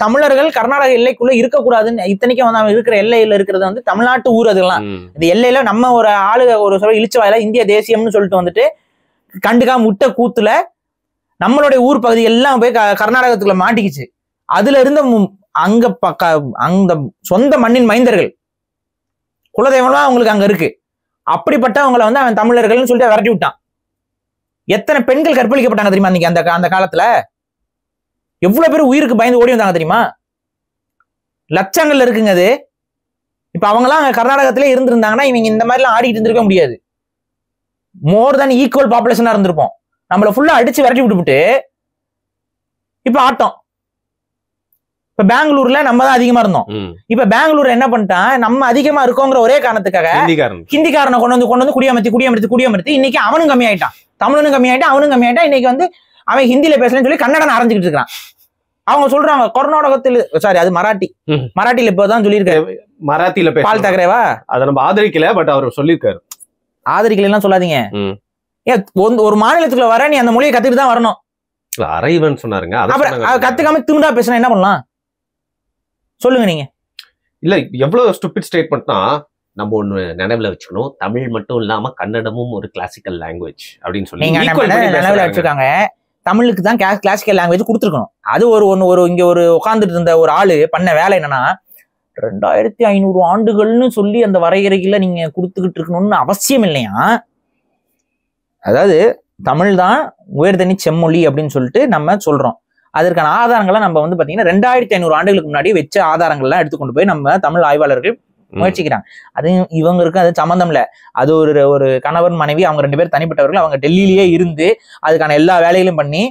தமிழர்கள் கர்நாடக எல்லைக்குள்ள இருக்கக்கூடாதுன்னு, இத்தனைக்கும் வந்து அவங்க இருக்கிற எல்லையில இருக்கிறது வந்து தமிழ்நாட்டு ஊர். அதெல்லாம் இந்த எல்லையில நம்ம ஒரு ஆளு ஒரு சொல்ல இழிச்ச வாயில இந்திய தேசியம்னு சொல்லிட்டு வந்துட்டு கண்டுக்காம விட்ட கூத்துல நம்மளுடைய ஊர் பகுதி எல்லாம் போய் கர்நாடகத்துக்குள்ள மாட்டிக்கிச்சு. அதுல இருந்த அங்க அந்த சொந்த மண்ணின் மைந்தர்கள் குலதெய்வம்லாம் அவங்களுக்கு அங்க இருக்கு. அப்படிப்பட்டவங்களை வந்து அவன் தமிழர்கள்னு சொல்லிட்டு விரட்டி விட்டான். எத்தனை பெண்கள் கற்பழிக்கப்பட்டாங்க தெரியுமா இன்னைக்கு அந்த காலத்துல? எவ்வளவு பேர் உயிருக்கு பயந்து ஓடி வந்தாங்க தெரியுமா? லட்சங்கள்ல இருக்குங்க அது. இப்ப அவங்கலாம் அங்க கர்நாடகத்திலே இருந்திருந்தாங்கன்னா இவங்க இந்த மாதிரி எல்லாம் ஆடிட்டு இருந்திருக்க முடியாது. மோர் தென் ஈக்குவல் பாப்புலேஷனா இருந்திருப்போம். நம்மள ஃபுல்லா அடிச்சு விரட்டி விட்டுவிட்டு இப்ப ஆட்டம். இப்ப பெங்களூர்ல நம்ம தான் அதிகமா இருந்தோம். இப்ப பெங்களூர் என்ன பண்ணிட்டான், நம்ம அதிகமா இருக்கோங்கிற ஒரே காரணத்துக்காக ஹிந்திக்காரனை கொண்டு வந்து குடியமர்த்தி இன்னைக்கு அவனும் கம்மியாயிட்டான், தமிழனும் கம்மியாயிட்டான், அவனும் கம்மியாயிட்டான். இன்னைக்கு வந்து அவன் ஹிந்தியில பேசலன்னு சொல்லி கன்னடன் ஆரம்பிச்சுட்டு இருக்கான். அவங்க சொல்றாங்க கர்நாடகத்தில், சாரி அது மராட்டியில இப்பதான் சொல்லியிருக்காரு. மராத்தியில பால் தாக்கரேவா அதை நம்ம ஆதரிக்கல, பட் அவர் சொல்லியிருக்காரு. ஆதரிக்கல எல்லாம் சொல்லாதீங்க. ஏன் ஒரு மாநிலத்துக்குள்ள வர நீ அந்த மொழியை கத்துக்கிட்டு தான் வரணும். அரைவன் சொன்னாருங்க. கத்துக்காம திரும்பா பேசினா என்ன பண்ணலாம் சொல்லுங்க நீங்க? இல்ல எவ்வளவு ஸ்டூபிட் ஸ்டேட்மெண்ட்னா, நம்ம ஒண்ணு நினைவுல வச்சுக்கணும், தமிழ் மட்டும் இல்லாம கன்னடமும் ஒரு கிளாசிக்கல் லாங்குவேஜ் அப்படின்னு சொல்லி நினைவுல வச்சிருக்காங்க. தமிழுக்கு தான் கிளாசிக்கல் லாங்குவேஜ் கொடுத்துருக்கணும். அது ஒரு இங்க ஒரு உட்கார்ந்துட்டு இருந்த ஒரு ஆளு பண்ண வேலை என்னன்னா, 2500 ஆண்டுகள்னு சொல்லி அந்த வரையறைகளை நீங்க கொடுத்துக்கிட்டு இருக்கணும்னு அவசியம் இல்லையா? அதாவது தமிழ் தான் உயர்தனி செம்மொழி அப்படின்னு சொல்லிட்டு நம்ம சொல்றோம். அதற்கான ஆதாரங்களை நம்ம வந்து பாத்தீங்கன்னா 2500 ஆண்டுகளுக்கு முன்னாடி வச்ச ஆதாரங்கள்லாம் எடுத்துக்கொண்டு போய் நம்ம தமிழ் ஆய்வாளர்கள் முயற்சிக்கிறாங்க. அது இவங்களுக்கு அது சம்மந்தம் இல்ல. அது ஒரு கணவன் மனைவி, அவங்க 2 பேர் தனிப்பட்டவர்கள். அவங்க டெல்லியிலேயே இருந்து அதுக்கான எல்லா வேலைகளும் பண்ணி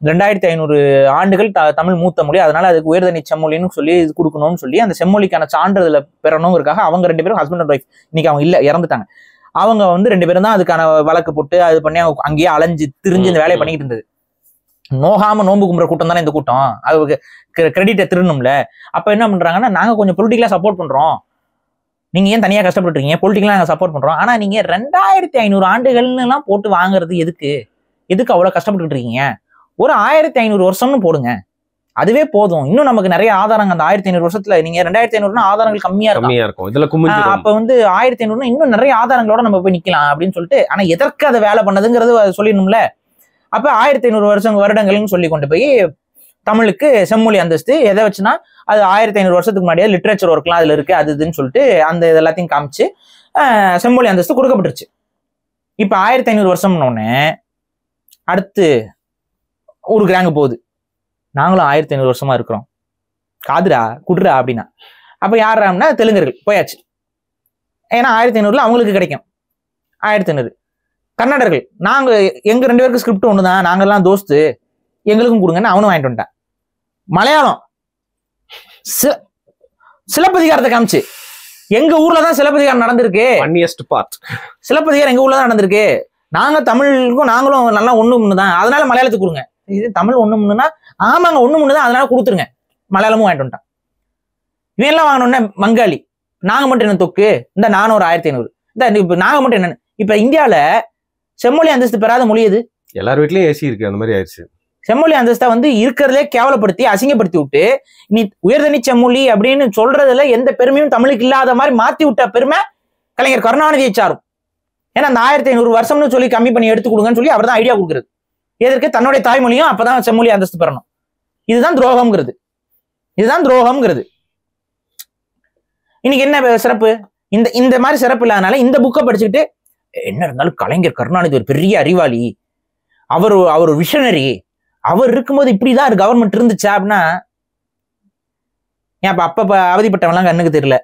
2500 ஆண்டுகள் தமிழ் மூத்த மொழி, அதனால அதுக்கு உயர்தனி செம்மொழின்னு சொல்லி இது கொடுக்கணும்னு சொல்லி அந்த செம்மொழிக்கான சான்றிதழை பெறணுங்கிறதுக்காக அவங்க 2 பேரும் ஹஸ்பண்ட் அண்ட் ஒய்ஃப், இன்னைக்கு அவங்க இல்ல, இறந்துட்டாங்க. அவங்க வந்து 2 பேரும் தான் அதுக்கான வழக்கு போட்டு அது பண்ணி அவங்க அங்கேயே அலைஞ்சு திரிஞ்சு இந்த வேலையை பண்ணிக்கிட்டு இருந்தது. நோகாம நோம்பு கும்புற கூட்டம் தானே இந்த கூட்டம். அது கிரெடிட்டை திருணும்ல. அப்ப என்ன பண்றாங்கன்னா, நாங்க கொஞ்சம் பொலிட்டிக்கலா சப்போர்ட் பண்றோம், நீங்க ஏன் தனியா கஷ்டப்பட்டுருக்கீங்க, பொலிட்டிக்கலா நாங்க சப்போர்ட் பண்றோம். ஆனா நீங்க 2500 ஆண்டுகள்னு எல்லாம் போட்டு வாங்குறது எதுக்கு அவ்வளவு கஷ்டப்பட்டு இருக்கீங்க? ஒரு 1500 வருஷம்னு போடுங்க, அதுவே போதும். இன்னும் நமக்கு நிறைய ஆதாரங்கள் அந்த 1500 வருஷத்துல, நீங்க 2500 ஆதாரங்கள் கம்மியா இருக்கும். அப்ப வந்து 1500 இன்னும் நிறைய ஆதாரங்களோட நம்ம போய் நிக்கலாம் அப்படின்னு சொல்லிட்டு. ஆனா எதற்கு அதை வேலை பண்ணதுங்கிறது சொல்லிடணும்ல. அப்ப 1500 வருடங்கள்னு சொல்லி கொண்டு போய் தமிழுக்கு செம்மொழி அந்தஸ்து எதை வச்சுன்னா, அது 1500 வருஷத்துக்கு முன்னாடியே லிட்ரேச்சர் ஒர்க்லாம் அதுல இருக்கு, அது இதுன்னு சொல்லிட்டு அந்த எல்லாத்தையும் காமிச்சு செம்மொழி அந்தஸ்து கொடுக்கப்பட்டுருச்சு. இப்ப 1500 வருஷம்னு அடுத்து ஒரு கிராங்கு போகுது, நாங்களும் 1500 வருஷமா இருக்கிறோம், காதுரா குடுறா அப்படின்னா. அப்ப யாராம்னா தெலுங்கர்கள் போயாச்சு. ஏன்னா 1500 அவங்களுக்கு கிடைக்கும். 1500 கன்னடர்கள், நாங்க எங்க 2 பேருக்கு ஸ்கிரிப்ட் ஒண்ணுதான், நாங்கெல்லாம் தோஸ்து, எங்களுக்கும் கொடுங்கன்னு அவனும் வாங்கிட்டு வந்துட்டான். மலையாளம் சிலப்பதிகாரத்தை காமிச்சு, எங்க ஊர்லதான் சிலப்பதிகாரம் நடந்திருக்கு, சிலப்பதிகாரம் எங்க ஊர்லதான் நடந்திருக்கு, நாங்க தமிழுக்கும் நாங்களும் நல்லா ஒண்ணுதான், அதனால மலையாளத்துக்கு கொடுங்க. இது தமிழ் ஒண்ணுன்னா ஆமாங்க ஒண்ணுதான், அதனால கொடுத்துருங்க. மலையாளமும் வாங்கிட்டு வந்துட்டான். இவன் எல்லாம் வாங்கணும்னா மங்காளி, நாங்க மட்டும் என்ன தொக்கு, இந்த நானும் ஒரு 1500, இந்த இப்ப நாங்க மட்டும் என்னன்னு. இப்ப இந்தியாவில செம்மொழி அந்தஸ்து பெறாத மொழி எது? எல்லார் வீட்லயும் ஏசி இருக்கு, அந்த மாதிரி ஆயிடுச்சு. செம்மொழி அந்தஸ்தை வந்து இருக்கிறதே கேவலப்படுத்தி அசிங்கப்படுத்தி விட்டு நீ உயர்தனி செம்மொழி அப்படின்னு சொல்றதுல எந்த பெருமையும் தமிழுக்கு இல்லாத மாதிரி மாத்தி விட்ட பெருமை கலைஞர் கருணாநிதியை சாரும். ஏன்னா அந்த 1500 வருஷம்னு சொல்லி கம்மி பண்ணி எடுத்து கொடுங்கன்னு சொல்லி அவர் தான் ஐடியா கொடுக்குறது. எதற்கு? தன்னுடைய தாய்மொழியும் அப்பதான் செம்மொழி அந்தஸ்து பெறணும். இதுதான் துரோகம்ங்கிறது. இதுதான் துரோகம்ங்கிறது. இன்னைக்கு என்ன சிறப்பு? இந்த மாதிரி சிறப்பு இல்லாதனால இந்த புக்கை படிச்சுக்கிட்டு என்ன இருந்தாலும் கலைஞர் கருணாநிதி ஒரு பெரிய அறிவாளி, அவர் ஒரு விஷனரி, அவர் இருக்கும்போது இப்படிதான் கவர்மெண்ட் இருந்துச்சா அப்படின்னா, ஏன் அப்ப அவதிப்பட்டவங்க எல்லாம் கண்ணுக்கு தெரியல,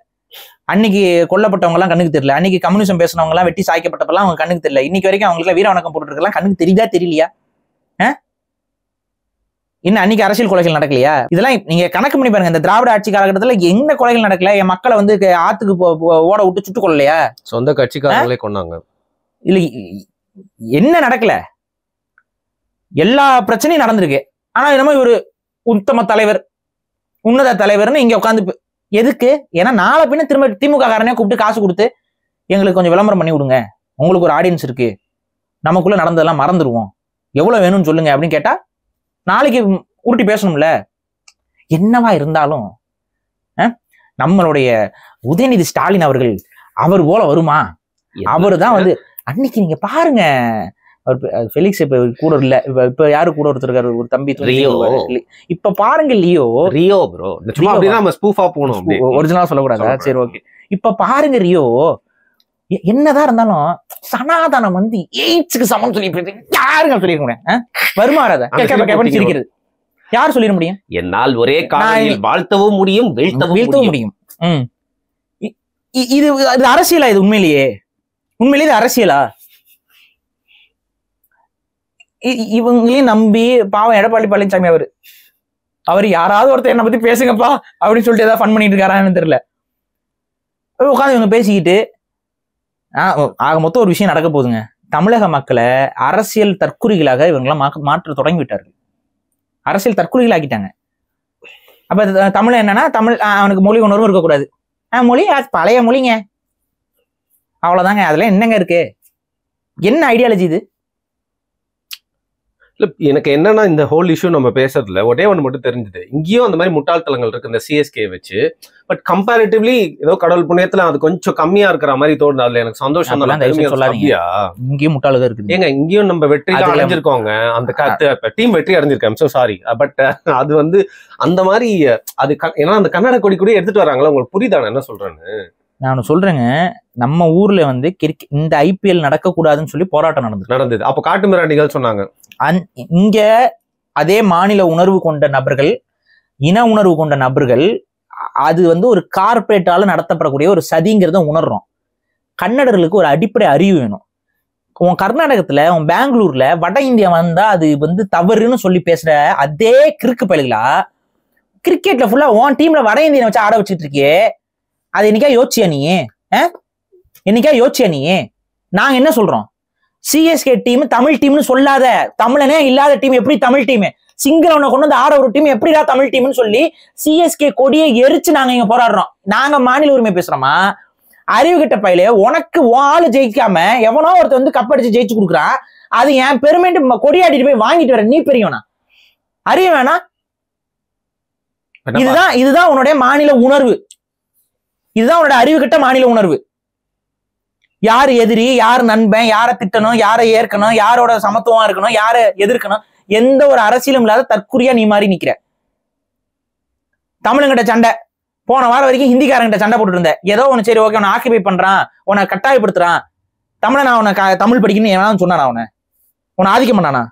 அன்னைக்கு கொல்லப்பட்டவங்க எல்லாம் கண்ணுக்கு தெரியல, அன்னைக்கு கம்யூனிசம் பேசினவங்க எல்லாம் வெட்டி சாய்க்கப்பட்டப்பெல்லாம் அவங்க கண்ணுக்கு தெரியல, இன்னைக்கு வரைக்கும் அவங்களுக்கு வீர வணக்கம் போட்டு இருக்கலாம் கண்ணுக்கு தெரியுதா தெரியலையா? இன்னும் அன்னைக்கு அரசியல் கொலைகள் நடக்கலையா? இதெல்லாம் நீங்க கணக்கு பண்ணி பாருங்க. இந்த திராவிட ஆட்சி காலகட்டத்துல என்ன கொலைகள் நடக்கல? என் மக்களை வந்து ஆத்துக்கு ஓட விட்டு சுட்டு கொள்ளலையா? சொந்த கட்சிக்காரங்களே கொண்டாங்க. இல்ல என்ன நடக்கல? எல்லா பிரச்சனையும் நடந்திருக்கு. ஆனா என்னமோ ஒரு உத்தம தலைவர், உன்னத தலைவர்னு இங்க உட்காந்து எதுக்கு? ஏன்னா நாளை பின்ன திரும்ப திமுக காரனே கூப்பிட்டு காசு கொடுத்து எங்களுக்கு கொஞ்சம் விளம்பரம் பண்ணி விடுங்க, உங்களுக்கு ஒரு ஆடியன்ஸ் இருக்கு, நமக்குள்ள நடந்ததெல்லாம் மறந்துடுவோம், எவ்வளவு வேணும்னு சொல்லுங்க அப்படின்னு கேட்டா நாளைக்கு உருட்டி பேசணும்ல. என்னவா இருந்தாலும் நம்மளுடைய உதயநிதி ஸ்டாலின் அவர்கள் அவர் போல வருமா? அவரு தான் வந்து அன்னைக்கு நீங்க பாருங்க, ஃபெலிக்ஸ் இப்ப கூட இல்ல, இப்ப யாரு கூட ஒருத்தர் ஒரு தம்பி ரியோ. இப்ப பாருங்க ரியோ ப்ரோ, சும்மா அப்படியே நம்ம ஸ்பூஃபா போணும், ஒரிஜினலா சொல்லக்கூடாதா? சரி ஓகே. இப்ப பாருங்க ரியோ, என்னதான் இருந்தாலும் சனாதனம் வந்து எய்ட்ஸுக்கு சமம் சொல்லி யாருங்க சொல்லிருக்க முடியும்? வருமாறாத சிரிக்கிறது யார் சொல்லிட முடியும்? என்னால் ஒரே காலையில் வாழ்த்தவும் முடியும், வீழ்த்தவும் முடியும். இது அரசியலா? இது உண்மையிலேயே இது அரசியலா? இவங்களையும் நம்பி பாவம் எடப்பாடி பழனிசாமி அவர் யாராவது ஒருத்தர் என்ன பத்தி பேசுங்கப்பா அப்படின்னு சொல்லிட்டு ஏதாவது ஃபன் பண்ணிட்டு இருக்காரான்னு தெரியல. உட்காந்து இவங்க பேசிக்கிட்டு ஆக மொத்தம் ஒரு விஷயம் நடக்க போகுதுங்க. தமிழக மக்களை அரசியல் தற்குறிகளாக இவங்கெல்லாம் மாற்ற தொடங்கி விட்டார்கள். அரசியல் தற்குறிகள் ஆக்கிட்டாங்க. அப்ப தமிழ் என்னன்னா, தமிழ் அவனுக்கு மொழி உணர்வும் இருக்கக்கூடாது. மொழி பழைய மொழிங்க, அவ்வளவுதாங்க. அதுல என்னங்க இருக்கு? என்ன ஐடியாலஜி இது? எனக்கு என்னன்னா, இந்த ஹோல் இஷ்யூ நம்ம பேசுறதுல ஒரே ஒன்று மட்டும் தெரிஞ்சுது, இங்கேயும் அந்த மாதிரி முட்டாள்தலங்கள் இருக்கு இந்த சிஎஸ்கே வச்சு. பட் கம்பேரிட்டிவ்லி ஏதோ கடவுள் புண்ணியத்துல அது கொஞ்சம் கம்மியா இருக்கிற மாதிரி தோணுது. அதுல எனக்கு சந்தோஷம் தான். இங்கேயும் முட்டாளதான் இருக்கு. ஏங்க இங்கேயும் நம்ம வெற்றி அடைஞ்சிருக்கோங்க, அந்த டீம் வெற்றி அடைஞ்சிருக்கேன். So sorry. பட் அது வந்து அந்த மாதிரி அது ஏன்னா அந்த கன்னட கொடி கூட எடுத்துட்டு வராங்களா, உங்களுக்கு புரியுதா நான் என்ன சொல்றேன்னு? நான் சொல்றேங்க, நம்ம ஊர்ல வந்து இந்த ஐபிஎல் நடக்கக்கூடாதுன்னு சொல்லி போராட்டம் நடந்தது. அப்ப காட்டு மிராண்டிகள் சொன்னாங்க. இங்க அதே மாநில உணர்வு கொண்ட நபர்கள், இன உணர்வு கொண்ட நபர்கள், அது வந்து ஒரு கார்பரேட்டால நடத்தப்படக்கூடிய ஒரு சதிங்கிறத உணர்றோம். கன்னடர்களுக்கு ஒரு அடிப்படை அறிவு வேணும். உன் கர்நாடகத்துல, உன் பெங்களூர்ல வட இந்தியா வந்தா அது வந்து தவறுன்னு சொல்லி பேசுற அதே கிறுக்கு பயல்களா கிரிக்கெட்ல ஃபுல்லா உன் டீம்ல வட இந்தியனை வச்சு ஆட வச்சுட்டு இருக்கியே, அது என்னைக்கா யோசிச்சியா நீ? என்னைக்கா யோசிச்சியா நீ? நாங்க என்ன சொல்றோம்? சிஎஸ்கே டீம் தமிழ் டீம்னு சொல்லாத, தமிழனே இல்லாத டீம் எப்படி தமிழ் டீம்? சிங்களவனை கொண்டு வந்து ஆட ஒரு டீம் எப்படிடா தமிழ் டீம்னு சொல்லி சிஎஸ்கே கொடியை எரிச்சு நாங்க இங்க போராடுறோம். நாங்க மாநில உரிமை பேசுறோமா? அறிவு கிட்ட பயில உனக்கு ஆளு ஜெயிக்காம எவனோ ஒருத்தர் வந்து கப்படிச்சு ஜெயிச்சு கொடுக்குறான், அது என் பெருமைட்டு கொடியாடிட்டு போய் வாங்கிட்டு வர நீ பெரியவனா? அறிய வேணா? இதுதான் உன்னுடைய மாநில உணர்வு. இதுதான் உன்னோட அறிவு கிட்ட மாநில உணர்வு. யாரு எதிரி, யாரு நண்பன், யாரை திட்டணும், யாரை ஏற்கணும், யாரோட சமத்துவமா இருக்கணும், யாரை எதிர்க்கணும், எந்த ஒரு அரசியலும் இல்லாத தற்குறியா நீ மாதிரி நிக்கிற. தமிழுங்கிட்ட சண்டை, போன வாரம் வரைக்கும் ஹிந்திக்காரங்கிட்ட சண்டை போட்டு இருந்த, ஏதோ ஒன்னு சரி ஓகே உன்னை ஆக்கிபை பண்றான், உன்னை கட்டாயப்படுத்துறான், தமிழன் அவனை தமிழ் படிக்கணும்னு எவனாலும் சொன்னானா? உன்னை ஆதிக்கம் பண்ணானா?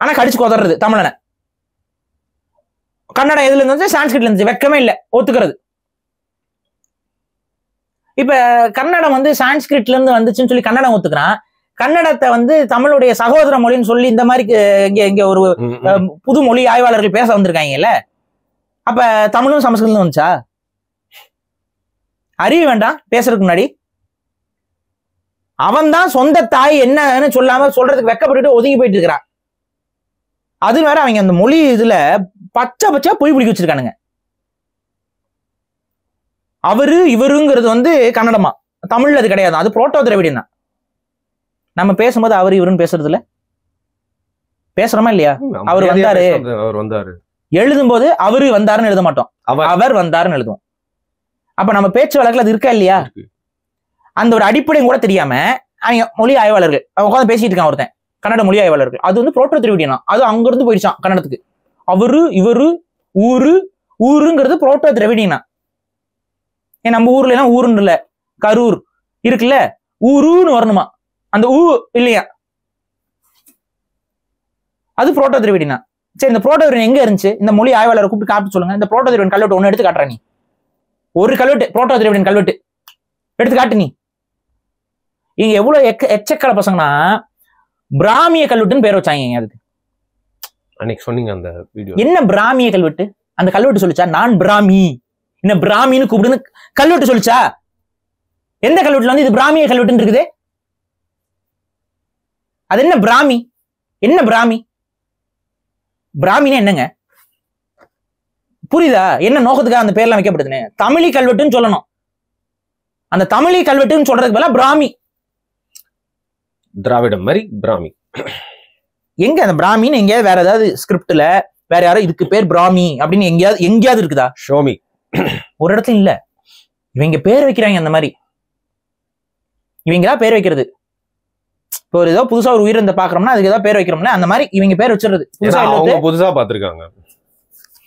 ஆனா கடிச்சு கொதறது தமிழனை. கன்னடம் எதுல இருந்துச்சு? சான்ஸ்கிரிட்ல இருந்துச்சு. வெக்கமே இல்லை ஒத்துக்கிறது. இப்ப கன்னடம் வந்து சான்ஸ்கிரிட்ல இருந்து வந்துச்சுன்னு சொல்லி கன்னடம் ஒத்துக்கிறான். கன்னடத்தை வந்து தமிழுடைய சகோதர மொழின்னு சொல்லி இந்த மாதிரி இங்க ஒரு புது மொழி ஆய்வாளர்கள் பேச வந்திருக்காங்கல்ல. அப்ப தமிழும் சமஸ்கிருதம் வந்துச்சா? அறிவு வேண்டாம் பேசுறதுக்கு முன்னாடி. அவன் தான் சொந்த தாய் என்னன்னு சொல்லாம சொல்றதுக்கு வெக்கப்பட்டு ஒதுங்கி போயிட்டு இருக்கிறான். அது வேற அவங்க அந்த மொழி இதுல பச்சை பொய் பிடிக்க வச்சிருக்கானுங்க. அவரு இவருங்கிறது வந்து கன்னடமா, தமிழ்ல அது கிடையாது. அது புரோட்டோ திராவிடியன் தான். நம்ம பேசும்போது அவரு இவருன்னு பேசுறது இல்ல, பேசுறோமா இல்லையா? அவர் வந்தாரு எழுதும் போது அவரு வந்தாருன்னு எழுத மாட்டோம், அவர் வந்தாருன்னு எழுதுவோம். அப்ப நம்ம பேச்சு வழக்குல அது இருக்கா இல்லையா? அந்த ஒரு அடிப்படையும் கூட தெரியாம அவங்க மொழி ஆய்வாளர்கள் அவங்க உட்காந்து பேசிட்டு இருக்கான் ஒருத்தன். கன்னட மொழி ஆய்வாளர்கள். அது வந்து புரோட்டோ திராவிடியனா, அது அங்கிருந்து போயிடுச்சான் கன்னடத்துக்கு. அவரு இவரு ஊரு ஊருங்கிறது புரோட்டோ திராவிடியனா. ஏன் நம்ம ஊர்ல எல்லாம் ஊருன்னு இல்ல, கரூர் இருக்குல்ல, ஊருன்னு வரணுமா, அந்த ஊ இல்லையா, அது புரோட்டோ திராவிடியனா. சரி, இந்த புரோட்டோ திராவிடன் எங்க இருந்துச்சு? இந்த மொழி ஆய்வாளரை கூப்பிட்டு காப்பி சொல்லுங்க. இந்த புரோட்டோ திராவிடன் கல்வெட்டு ஒண்ணு எடுத்து காட்டுற நீ, ஒரு கல்வெட்டு புரோட்டோ திராவிடன் கல்வெட்டு எடுத்து காட்டு நீ. இங்க எவ்வளவு எச்சக்கல பசங்கன்னா பிராமிய கல்வெட்டுன்னு பேர் வச்சாங்க. அதுக்கு அன்னைக்கு சொன்னீங்க அந்த வீடியோ. என்ன பிராமிய கல்வெட்டு? அந்த கல்வெட்டு சொல்லிச்சா நான் பிராமி, என்ன பிராமின்னு கூப்பிடுன்னு கல்வெட்டு சொல்லிச்சா? எந்த கல்வெட்டுல வந்து இது பிராமிய கல்வெட்டுன்னு இருக்குது? அது என்ன பிராமி? என்ன பிராமி? பிராமினா என்னங்க புரியுதா? என்ன நோக்கத்துக்காக அந்த பேர்லாம் வைக்கப்படுதுன்னு? தமிழி கல்வெட்டுன்னு சொல்லணும். அந்த தமிழி கல்வெட்டுன்னு சொல்றதுக்கு பதிலா பிராமி, திராவிடம் மாதிரி பிராமி. எங்க அந்த பிராமின்னு எங்கேயாவது வேற ஏதாவது ஸ்கிரிப்ட்ல வேற யாரோ இதுக்கு பேர் பிராமி அப்படின்னு எங்கேயாவது இருக்குதா? ஷோமி. ஒரு இடத்துல இல்ல. இவங்க பேர் வைக்கிறாங்க அந்த மாதிரி. இவங்களா பேர் வைக்கிறது. இப்போ ஏதோ புதுசா ஒரு உயிரினத்தை பாக்குறோம்னா அதுக்கு ஏதாவது பேர் வைக்கிறோம்னா அந்த மாதிரி இவங்க பேர் வச்சிருது. புதுசா பாத்துருக்காங்க.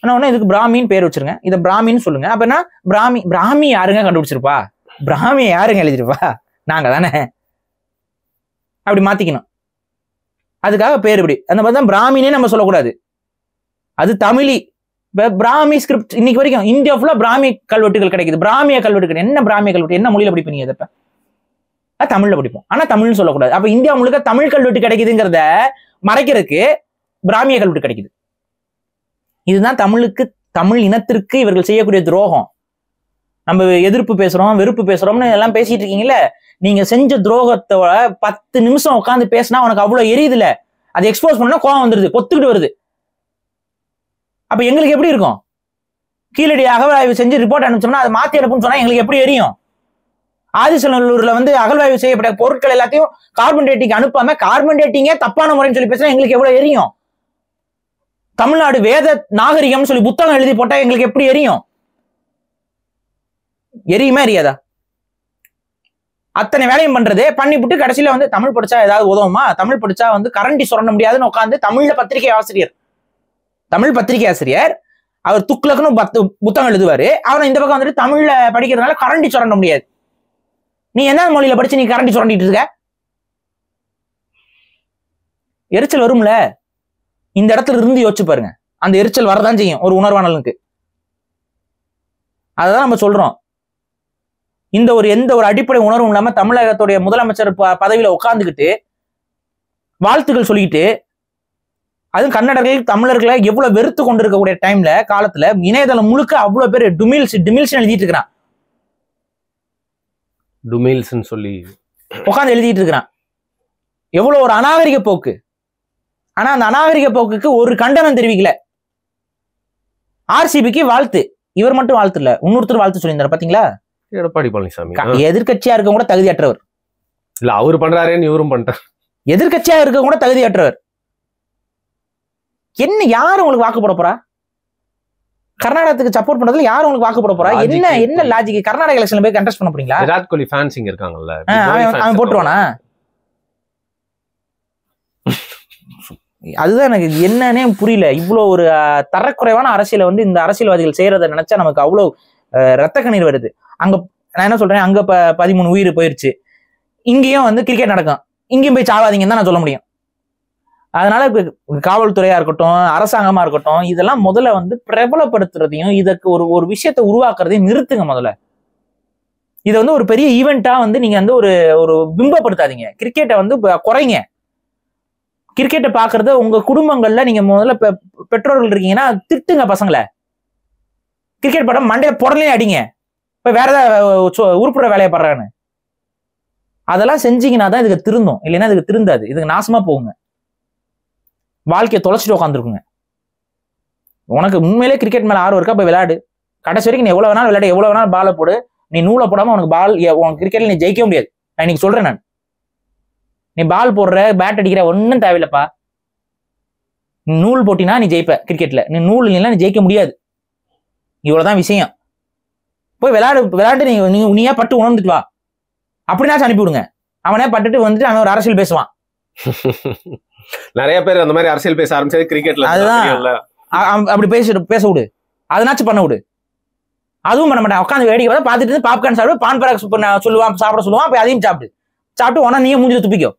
ஆனா ஒண்ணு இதுக்கு பிராமின்னு பேர் வச்சிருங்க, இதை பிராமின்னு சொல்லுங்க. அப்ப என்ன பிராமி? பிராமி யாருங்க கண்டுபிடிச்சிருப்பா? பிராமிய யாருங்க எழுதிருப்பா? நாங்க தானே. அப்படி மாத்திக்கணும். அதுக்காக பேர் இப்படி. அந்த மாதிரி தான் பிராமினே நம்ம சொல்லக்கூடாது, அது தமிழி. பிராமி ஸ்கிரிப்ட் இன்னைக்கு வரைக்கும் இந்தியா ஃபுல்லா பிராமி கல்வெட்டுகள் கிடைக்குது. பிராமிய கல்வெட்டுகள் என்ன? பிராமிய கல்வெட்டு என்ன மொழியில படிப்பீங்க? இதப்ப தமிழ்ல படிப்போம், ஆனா தமிழ்னு சொல்லக்கூடாது. அப்ப இந்தியா முழுக்க தமிழ் கல்வெட்டு கிடைக்குதுங்கிறத மறைக்கிறதுக்கு பிராமிய கல்வெட்டு கிடைக்குது. இதுதான் தமிழுக்கு, தமிழ் இனத்திற்கு இவர்கள் செய்யக்கூடிய துரோகம். நம்ம எதிர்ப்பு பேசுறோம், வெறுப்பு பேசுறோம்னு எல்லாம் பேசிட்டு இருக்கீங்கல்ல, நீங்க செஞ்ச துரோகத்தோட 10 நிமிஷம் உட்காந்து பேசினா உனக்கு அவ்வளவு எரியுதுல, அதை எக்ஸ்போஸ் பண்ணா கோவம் வந்துருது, பொத்துக்கிட்டு வருது. அப்ப எங்களுக்கு எப்படி இருக்கும்? கீழடி அகழ்வாய்வு செஞ்சு ரிப்போர்ட் அனுப்பிச்சோம்னா அதை மாத்தி அனுப்புன்னு சொன்னா எங்களுக்கு எப்படி எரியும்? ஆதிசநல்லூர்ல வந்து அகழ்வாய்வு செய்யப்பட்ட பொருட்கள் எல்லாத்தையும் கார்பன் டேட்டிங் அனுப்பாம கார்பன் டேட்டிங்கே தப்பான முறைன்னு சொல்லி பேசினா எங்களுக்கு எவ்வளவு எரியும்? தமிழ்நாடு வேத நாகரிகம் சொல்லி புத்தகம் எழுதி போட்டா எங்களுக்கு எப்படி எரியும்? எரியுமா எரியாதா? அத்தனை வேலையும் பண்றதே பண்ணிவிட்டு கடைசியில வந்து தமிழ் படிச்சா ஏதாவது உதவுமா? தமிழ் படிச்சா வந்து கரண்டி சுரண்ட முடியாதுன்னு உட்காந்து தமிழ்ல பத்திரிகை ஆசிரியர், தமிழ் பத்திரிகை ஆசிரியர், அவர் துக்ளக்குன்னு புத்தகம் எழுதுவாரு. அவரை இந்த பக்கம் வந்துட்டு தமிழ்ல படிக்கிறதுனால கரண்டி சுரண்ட முடியாது. நீ என்ன மொழியில படிச்சு நீ கரண்டி சுரண்டிட்டு இருக்க? எரிச்சல் வரும்ல. இந்த இடத்துல இருந்து யோசிச்சு பாருங்க, அந்த எரிச்சல் வரதான் செய்யும் ஒரு உணர்வானலுக்கு. அததான் நம்ம சொல்றோம். எந்த ஒரு அடிப்படை உணர்வும் இல்லாம தமிழகத்துடைய முதலமைச்சர் பதவியில உட்கார்ந்துக்கிட்டு வாழ்த்துக்கள் சொல்லிட்டு, அதுவும் கன்னடர்கள் தமிழர்களை எவ்வளவு வெறுத்து கொண்டு இருக்கக்கூடிய டைம்ல காலத்துல இணையதளம் முழுக்க அவ்வளவு பேர் டிமில்ஸ் எழுதிட்டு இருக்கிறான். டுமில்ஸ்ன்னு சொல்லி உட்காந்து எழுதிட்டு இருக்கிறான். எவ்வளவு ஒரு அநாகரிக போக்கு. ஆனா அந்த அநாகரிக போக்குக்கு ஒரு கண்டனம் தெரிவிக்கல. ஆர்சிபிக்கு வாழ்த்து, இவர் மட்டும் வாழ்த்து இல்ல, இன்னொருத்தர் வாழ்த்து சொல்லியிருந்தாரு பாத்தீங்களா? எடப்பாடி பழனிசாமி. எதிர்கட்சியா இருக்க கூட தகுதியற்றவர் இல்ல, அவரு பண்றாருன்னு இவரும் பண்றாரு. எதிர்கட்சியா இருக்க கூட தகுதியற்றவர். என்ன யாரு உங்களுக்கு வாக்கு போட போறா? கர்நாடகத்துக்கு சப்போர்ட் பண்றதுல யாரு உங்களுக்கு வாக்கு போட போறா? என்ன லாஜிக்? கர்நாடக எலெக்ஷன்ல போய் கண்டெஸ்ட் பண்ண போறீங்களா? விராட் கோலி ஃபேன்ஸ் இங்க இருக்காங்கல்ல, அவன் போட்டுருவானா? அதுதான் எனக்கு என்னன்னே புரியல. இவ்வளவு ஒரு தரக்குறைவான அரசியலை வந்து இந்த அரசியல்வாதிகள் செய்யறத நினைச்சா நமக்கு அவ்வளவு ரத்த கண்ணீர் வருது. அங்க நான் என்ன சொல்றேன், அங்க 13 உயிர் போயிருச்சு, இங்கேயும் வந்து கிரிக்கெட் நடக்கும், இங்கேயும் போய் சாவாதீங்கன்னு தான் நான் சொல்ல முடியும். அதனால காவல்துறையா இருக்கட்டும், அரசாங்கமா இருக்கட்டும், இதெல்லாம் முதல்ல வந்து பிரபலப்படுத்துறதையும் இதற்கு ஒரு விஷயத்தை உருவாக்குறதையும் நிறுத்துங்க முதல்ல. இதை வந்து ஒரு பெரிய ஈவெண்டா வந்து நீங்க வந்து ஒரு பிம்பப்படுத்தாதீங்க. கிரிக்கெட்டை வந்து குறைங்க. கிரிக்கெட்டை பாக்குறத உங்க குடும்பங்கள்ல நீங்க முதல்ல பெற்றோர்கள் இருக்கீங்கன்னா திட்டுங்க பசங்களை. கிரிக்கெட் படம் மண்டையில புடலையும் அடிங்க, இப்ப வேற ஏதாவது உருப்புற வேலையை படுறான்னு. அதெல்லாம் செஞ்சீங்கன்னா தான் இதுக்கு திருந்தும், இல்லைன்னா இதுக்கு திருந்தாது, இதுக்கு நாசமா போகுங்க, வாழ்க்கையை தொலைச்சிட்டு உட்காந்துருக்குங்க. உனக்கு உண்மையிலே கிரிக்கெட் மேல ஆர்வம் இருக்கா, போய் விளையாடு. கடைசி வரைக்கும் நீ எவ்வளவு வேணாலும் விளையாடு, எவ்வளவு வேணாலும் பாலை போடு. நீ நூலை போடாம உனக்கு உனக்கு கிரிக்கெட்ல நீ ஜெயிக்க முடியாது. நான் இன்னைக்கு சொல்றேன், நீ பால் போடுற, பேட் அடிக்கிற, ஒன்னும் தேவையில்லப்பா. நீ நூல் போட்டினா நீ ஜெயிப்ப கிரிக்கெட்ல, நீ நூல் இல்லைன்னா நீ ஜெயிக்க முடியாது. இவ்வளவுதான் விஷயம். போய் விளையாண்டு நீயா பட்டு உணர்ந்துட்டு வா. அப்படின்னாச்சும் அனுப்பி விடுங்க. அவனே பட்டுட்டு வந்துட்டு அவன் ஒரு அரசியல் பேசுவான், நிறைய பேர் அந்த மாதிரி அரசியல் பேச ஆரம்பிச்சது கிரிக்கெட்ல. அதுதான் அப்படி பேச விடு, அதனாச்சும் பண்ண விடு. அதுவும் பண்ண மாட்டேன், உட்காந்து வேடிக்கை பார்த்தா பார்த்துட்டு பாப்கார்ன் சாப்பிடு, பான் பராக் சொல்லுவான் சாப்பிட சொல்லுவான், அப்ப அதையும் சாப்பிட்டு உடனே நீங்க மூஞ்சில துப்பிக்கோ.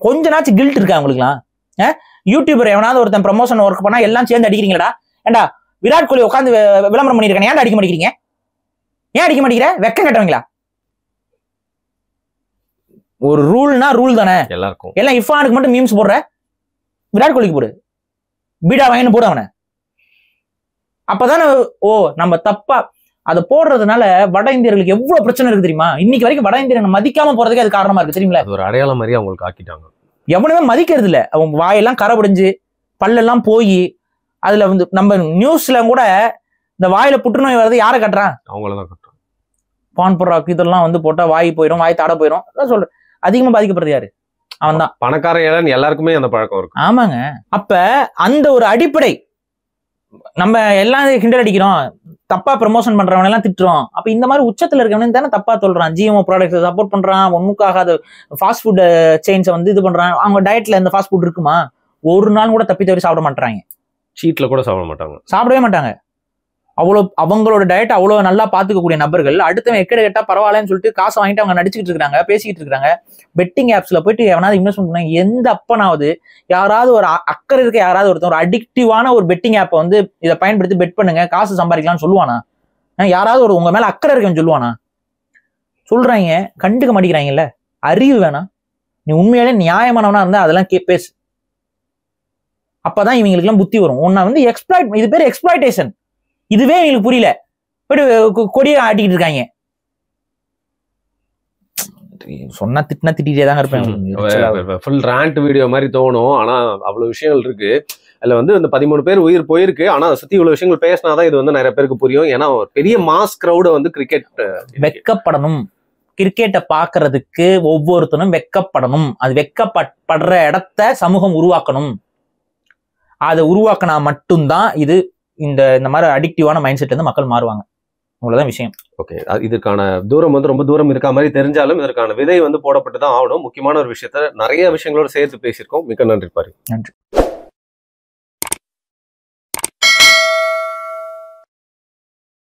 கொஞ்ச நாச்சும் கில்ட் இருக்கா உங்களுக்குலாம்? யூடியூபர் எவனாவது ஒருத்தன் ப்ரமோஷன் ஒர்க் பண்ணா எல்லாம் சேர்ந்து அடிக்கிறீங்களா? ஏண்டா விராட் கோலி உட்காந்து விளம்பரம் பண்ணிருக்கேன், ஏன்டா அடிக்க மாட்டேங்கிறீங்க? ஏன் அடிக்க மாட்டேங்கிற? வெக்கம் கட்டவங்களா? ஒரு ரூல்னா ரூல் தானே எல்லாருக்கும். எல்லாம் இஃபானுக்கு மட்டும் மீம்ஸ் போடுற, விராட் கோலிக்கு போடு, பீடா வாங்கின்னு போடு அவனை. அப்பதானே ஓ நம்ம தப்பா அதை போடுறதுனால வட இந்தியர்களுக்கு எவ்வளவு பிரச்சனை இருக்கு தெரியுமா? இன்னைக்கு வரைக்கும் வட இந்தியர்களை மதிக்காம போறதுக்கு அது காரணமா இருக்கு தெரியுங்களா? ஒரு அடையாளம் மாதிரி அவங்களுக்கு ஆக்கிட்டாங்க. எவனுமே மதிக்கிறது இல்ல. அவங்க வாயெல்லாம் கரை பிடிஞ்சு பல்லெல்லாம் போய் அதுல வந்து நம்ம நியூஸ்ல கூட இந்த வாயில புற்றுநோய் வர்றது யாரை கட்டுறான்? அவங்களதான் கட்டுறான். பான் பராக் இதெல்லாம் வந்து போட்டா வாய் போயிடும், வாய் தாட போயிடும். அதான் சொல்றேன், அதிகமா பாதிக்கப்படுறது யாரு? அவன் தான். பணக்கார ஏழை எல்லாருக்குமே அந்த பழக்கம் இருக்கு. ஆமாங்க. அப்ப அந்த ஒரு அடிப்படை நம்ம எல்லாம் கிண்டல் அடிக்கிறோம், தப்பா ப்ரமோஷன் பண்றவங்க எல்லாம் திட்டுறோம். அப்ப இந்த மாதிரி உச்சத்துல இருக்கவனு தானே தப்பா சொல்றான். GMO ப்ராடக்ட்ஸ் சப்போர்ட் பண்றான், ஒண்ணுக்காக ஃபாஸ்ட் ஃபுட் செயின்ஸை வந்து இது பண்றான். அவங்க டயட்ல இந்த ஃபாஸ்ட் ஃபுட் இருக்குமா? ஒரு நாள் கூட தப்பி தவறி சாப்பிட மாட்டாங்க, சீட்ல கூட சாப்பிடவே மாட்டாங்க. அவ்வளோ அவங்களோட டயட் அவ்வளோ நல்லா பாத்துக்கக்கூடிய நபர்கள் அடுத்தவன் எக்கட கேட்டா பரவாயில்லன்னு சொல்லிட்டு காசை வாங்கிட்டு அவங்க நடிச்சுக்கிட்டு இருக்காங்க, பேசிக்கிட்டு இருக்காங்க. பெட்டிங் ஆப்ஸ்ல போயிட்டு எவனாவது இன்வெஸ்ட்மெண்ட் பண்ணாங்க, எந்த அப்பனாவது யாராவது ஒரு அக்கறை இருக்க யாராவது ஒருத்தர் ஒரு அடிக்டிவான ஒரு பெட்டிங் ஆப்பை வந்து இதை பயன்படுத்தி பெட் பண்ணுங்க காசு சம்பாதிக்கலாம்னு சொல்லுவானா? யாராவது ஒரு உங்க மேல அக்கறை இருக்கன்னு சொல்லுவானா? சொல்றாங்க, கண்டுக்க மாட்டேங்கிறாங்கல்ல. அறிவு வேணாம், நீ உண்மையாலே நியாயமானவனா இருந்தா அதெல்லாம் பேசு. அப்பதான் இவங்களுக்கு எல்லாம் புத்தி வரும். உன்னை வந்து எக்ஸ்ப்ளாய்ட், இது பேர் எக்ஸ்ப்ளாய்டேஷன். இதுவே எங்களுக்கு புரியல, போயிட்டு கொடியை ஆட்டிக்கிட்டு இருக்காங்க. சொன்னா திட்டினா திட்டிட்டே தாங்க இருப்பேன். ஃபுல் ராண்ட் வீடியோ மாதிரி தோணும். ஆனா அவ்வளவு விஷயங்கள் இருக்கு அதுல. வந்து இந்த 13 பேர் உயிர் போயிருக்கு. ஆனா அதை சுத்தி இவ்வளவு விஷயங்கள் பேசினாதான் இது வந்து நிறைய பேருக்கு புரியும். ஏன்னா பெரிய மாஸ் கிரௌட வந்து கிரிக்கெட் வெக்கப்படணும். கிரிக்கெட்டை பாக்குறதுக்கு ஒவ்வொருத்தனும் வெக்கப்படணும். அது வெக்கப்படுற இடத்த சமூகம் உருவாக்கணும். அதை உருவாக்கினா மட்டும்தான் இது இந்த மாதிரி அடிக்டிவான மைண்ட் செட்ல இருந்து மக்கள் மாறுவாங்க. அவ்வளவுதான் விஷயம். ஓகே, இதுக்கான தூரம் வந்து ரொம்ப தூரம் இருக்க மாதிரி தெரிஞ்சாலும் இதற்கான விதை வந்து போடப்பட்டு தான் ஆகணும். முக்கியமான ஒரு விஷயத்த நிறைய விஷயங்களோட சேர்த்து பேசியிருக்கோம். மிக்க நன்றி பாரு. நன்றி.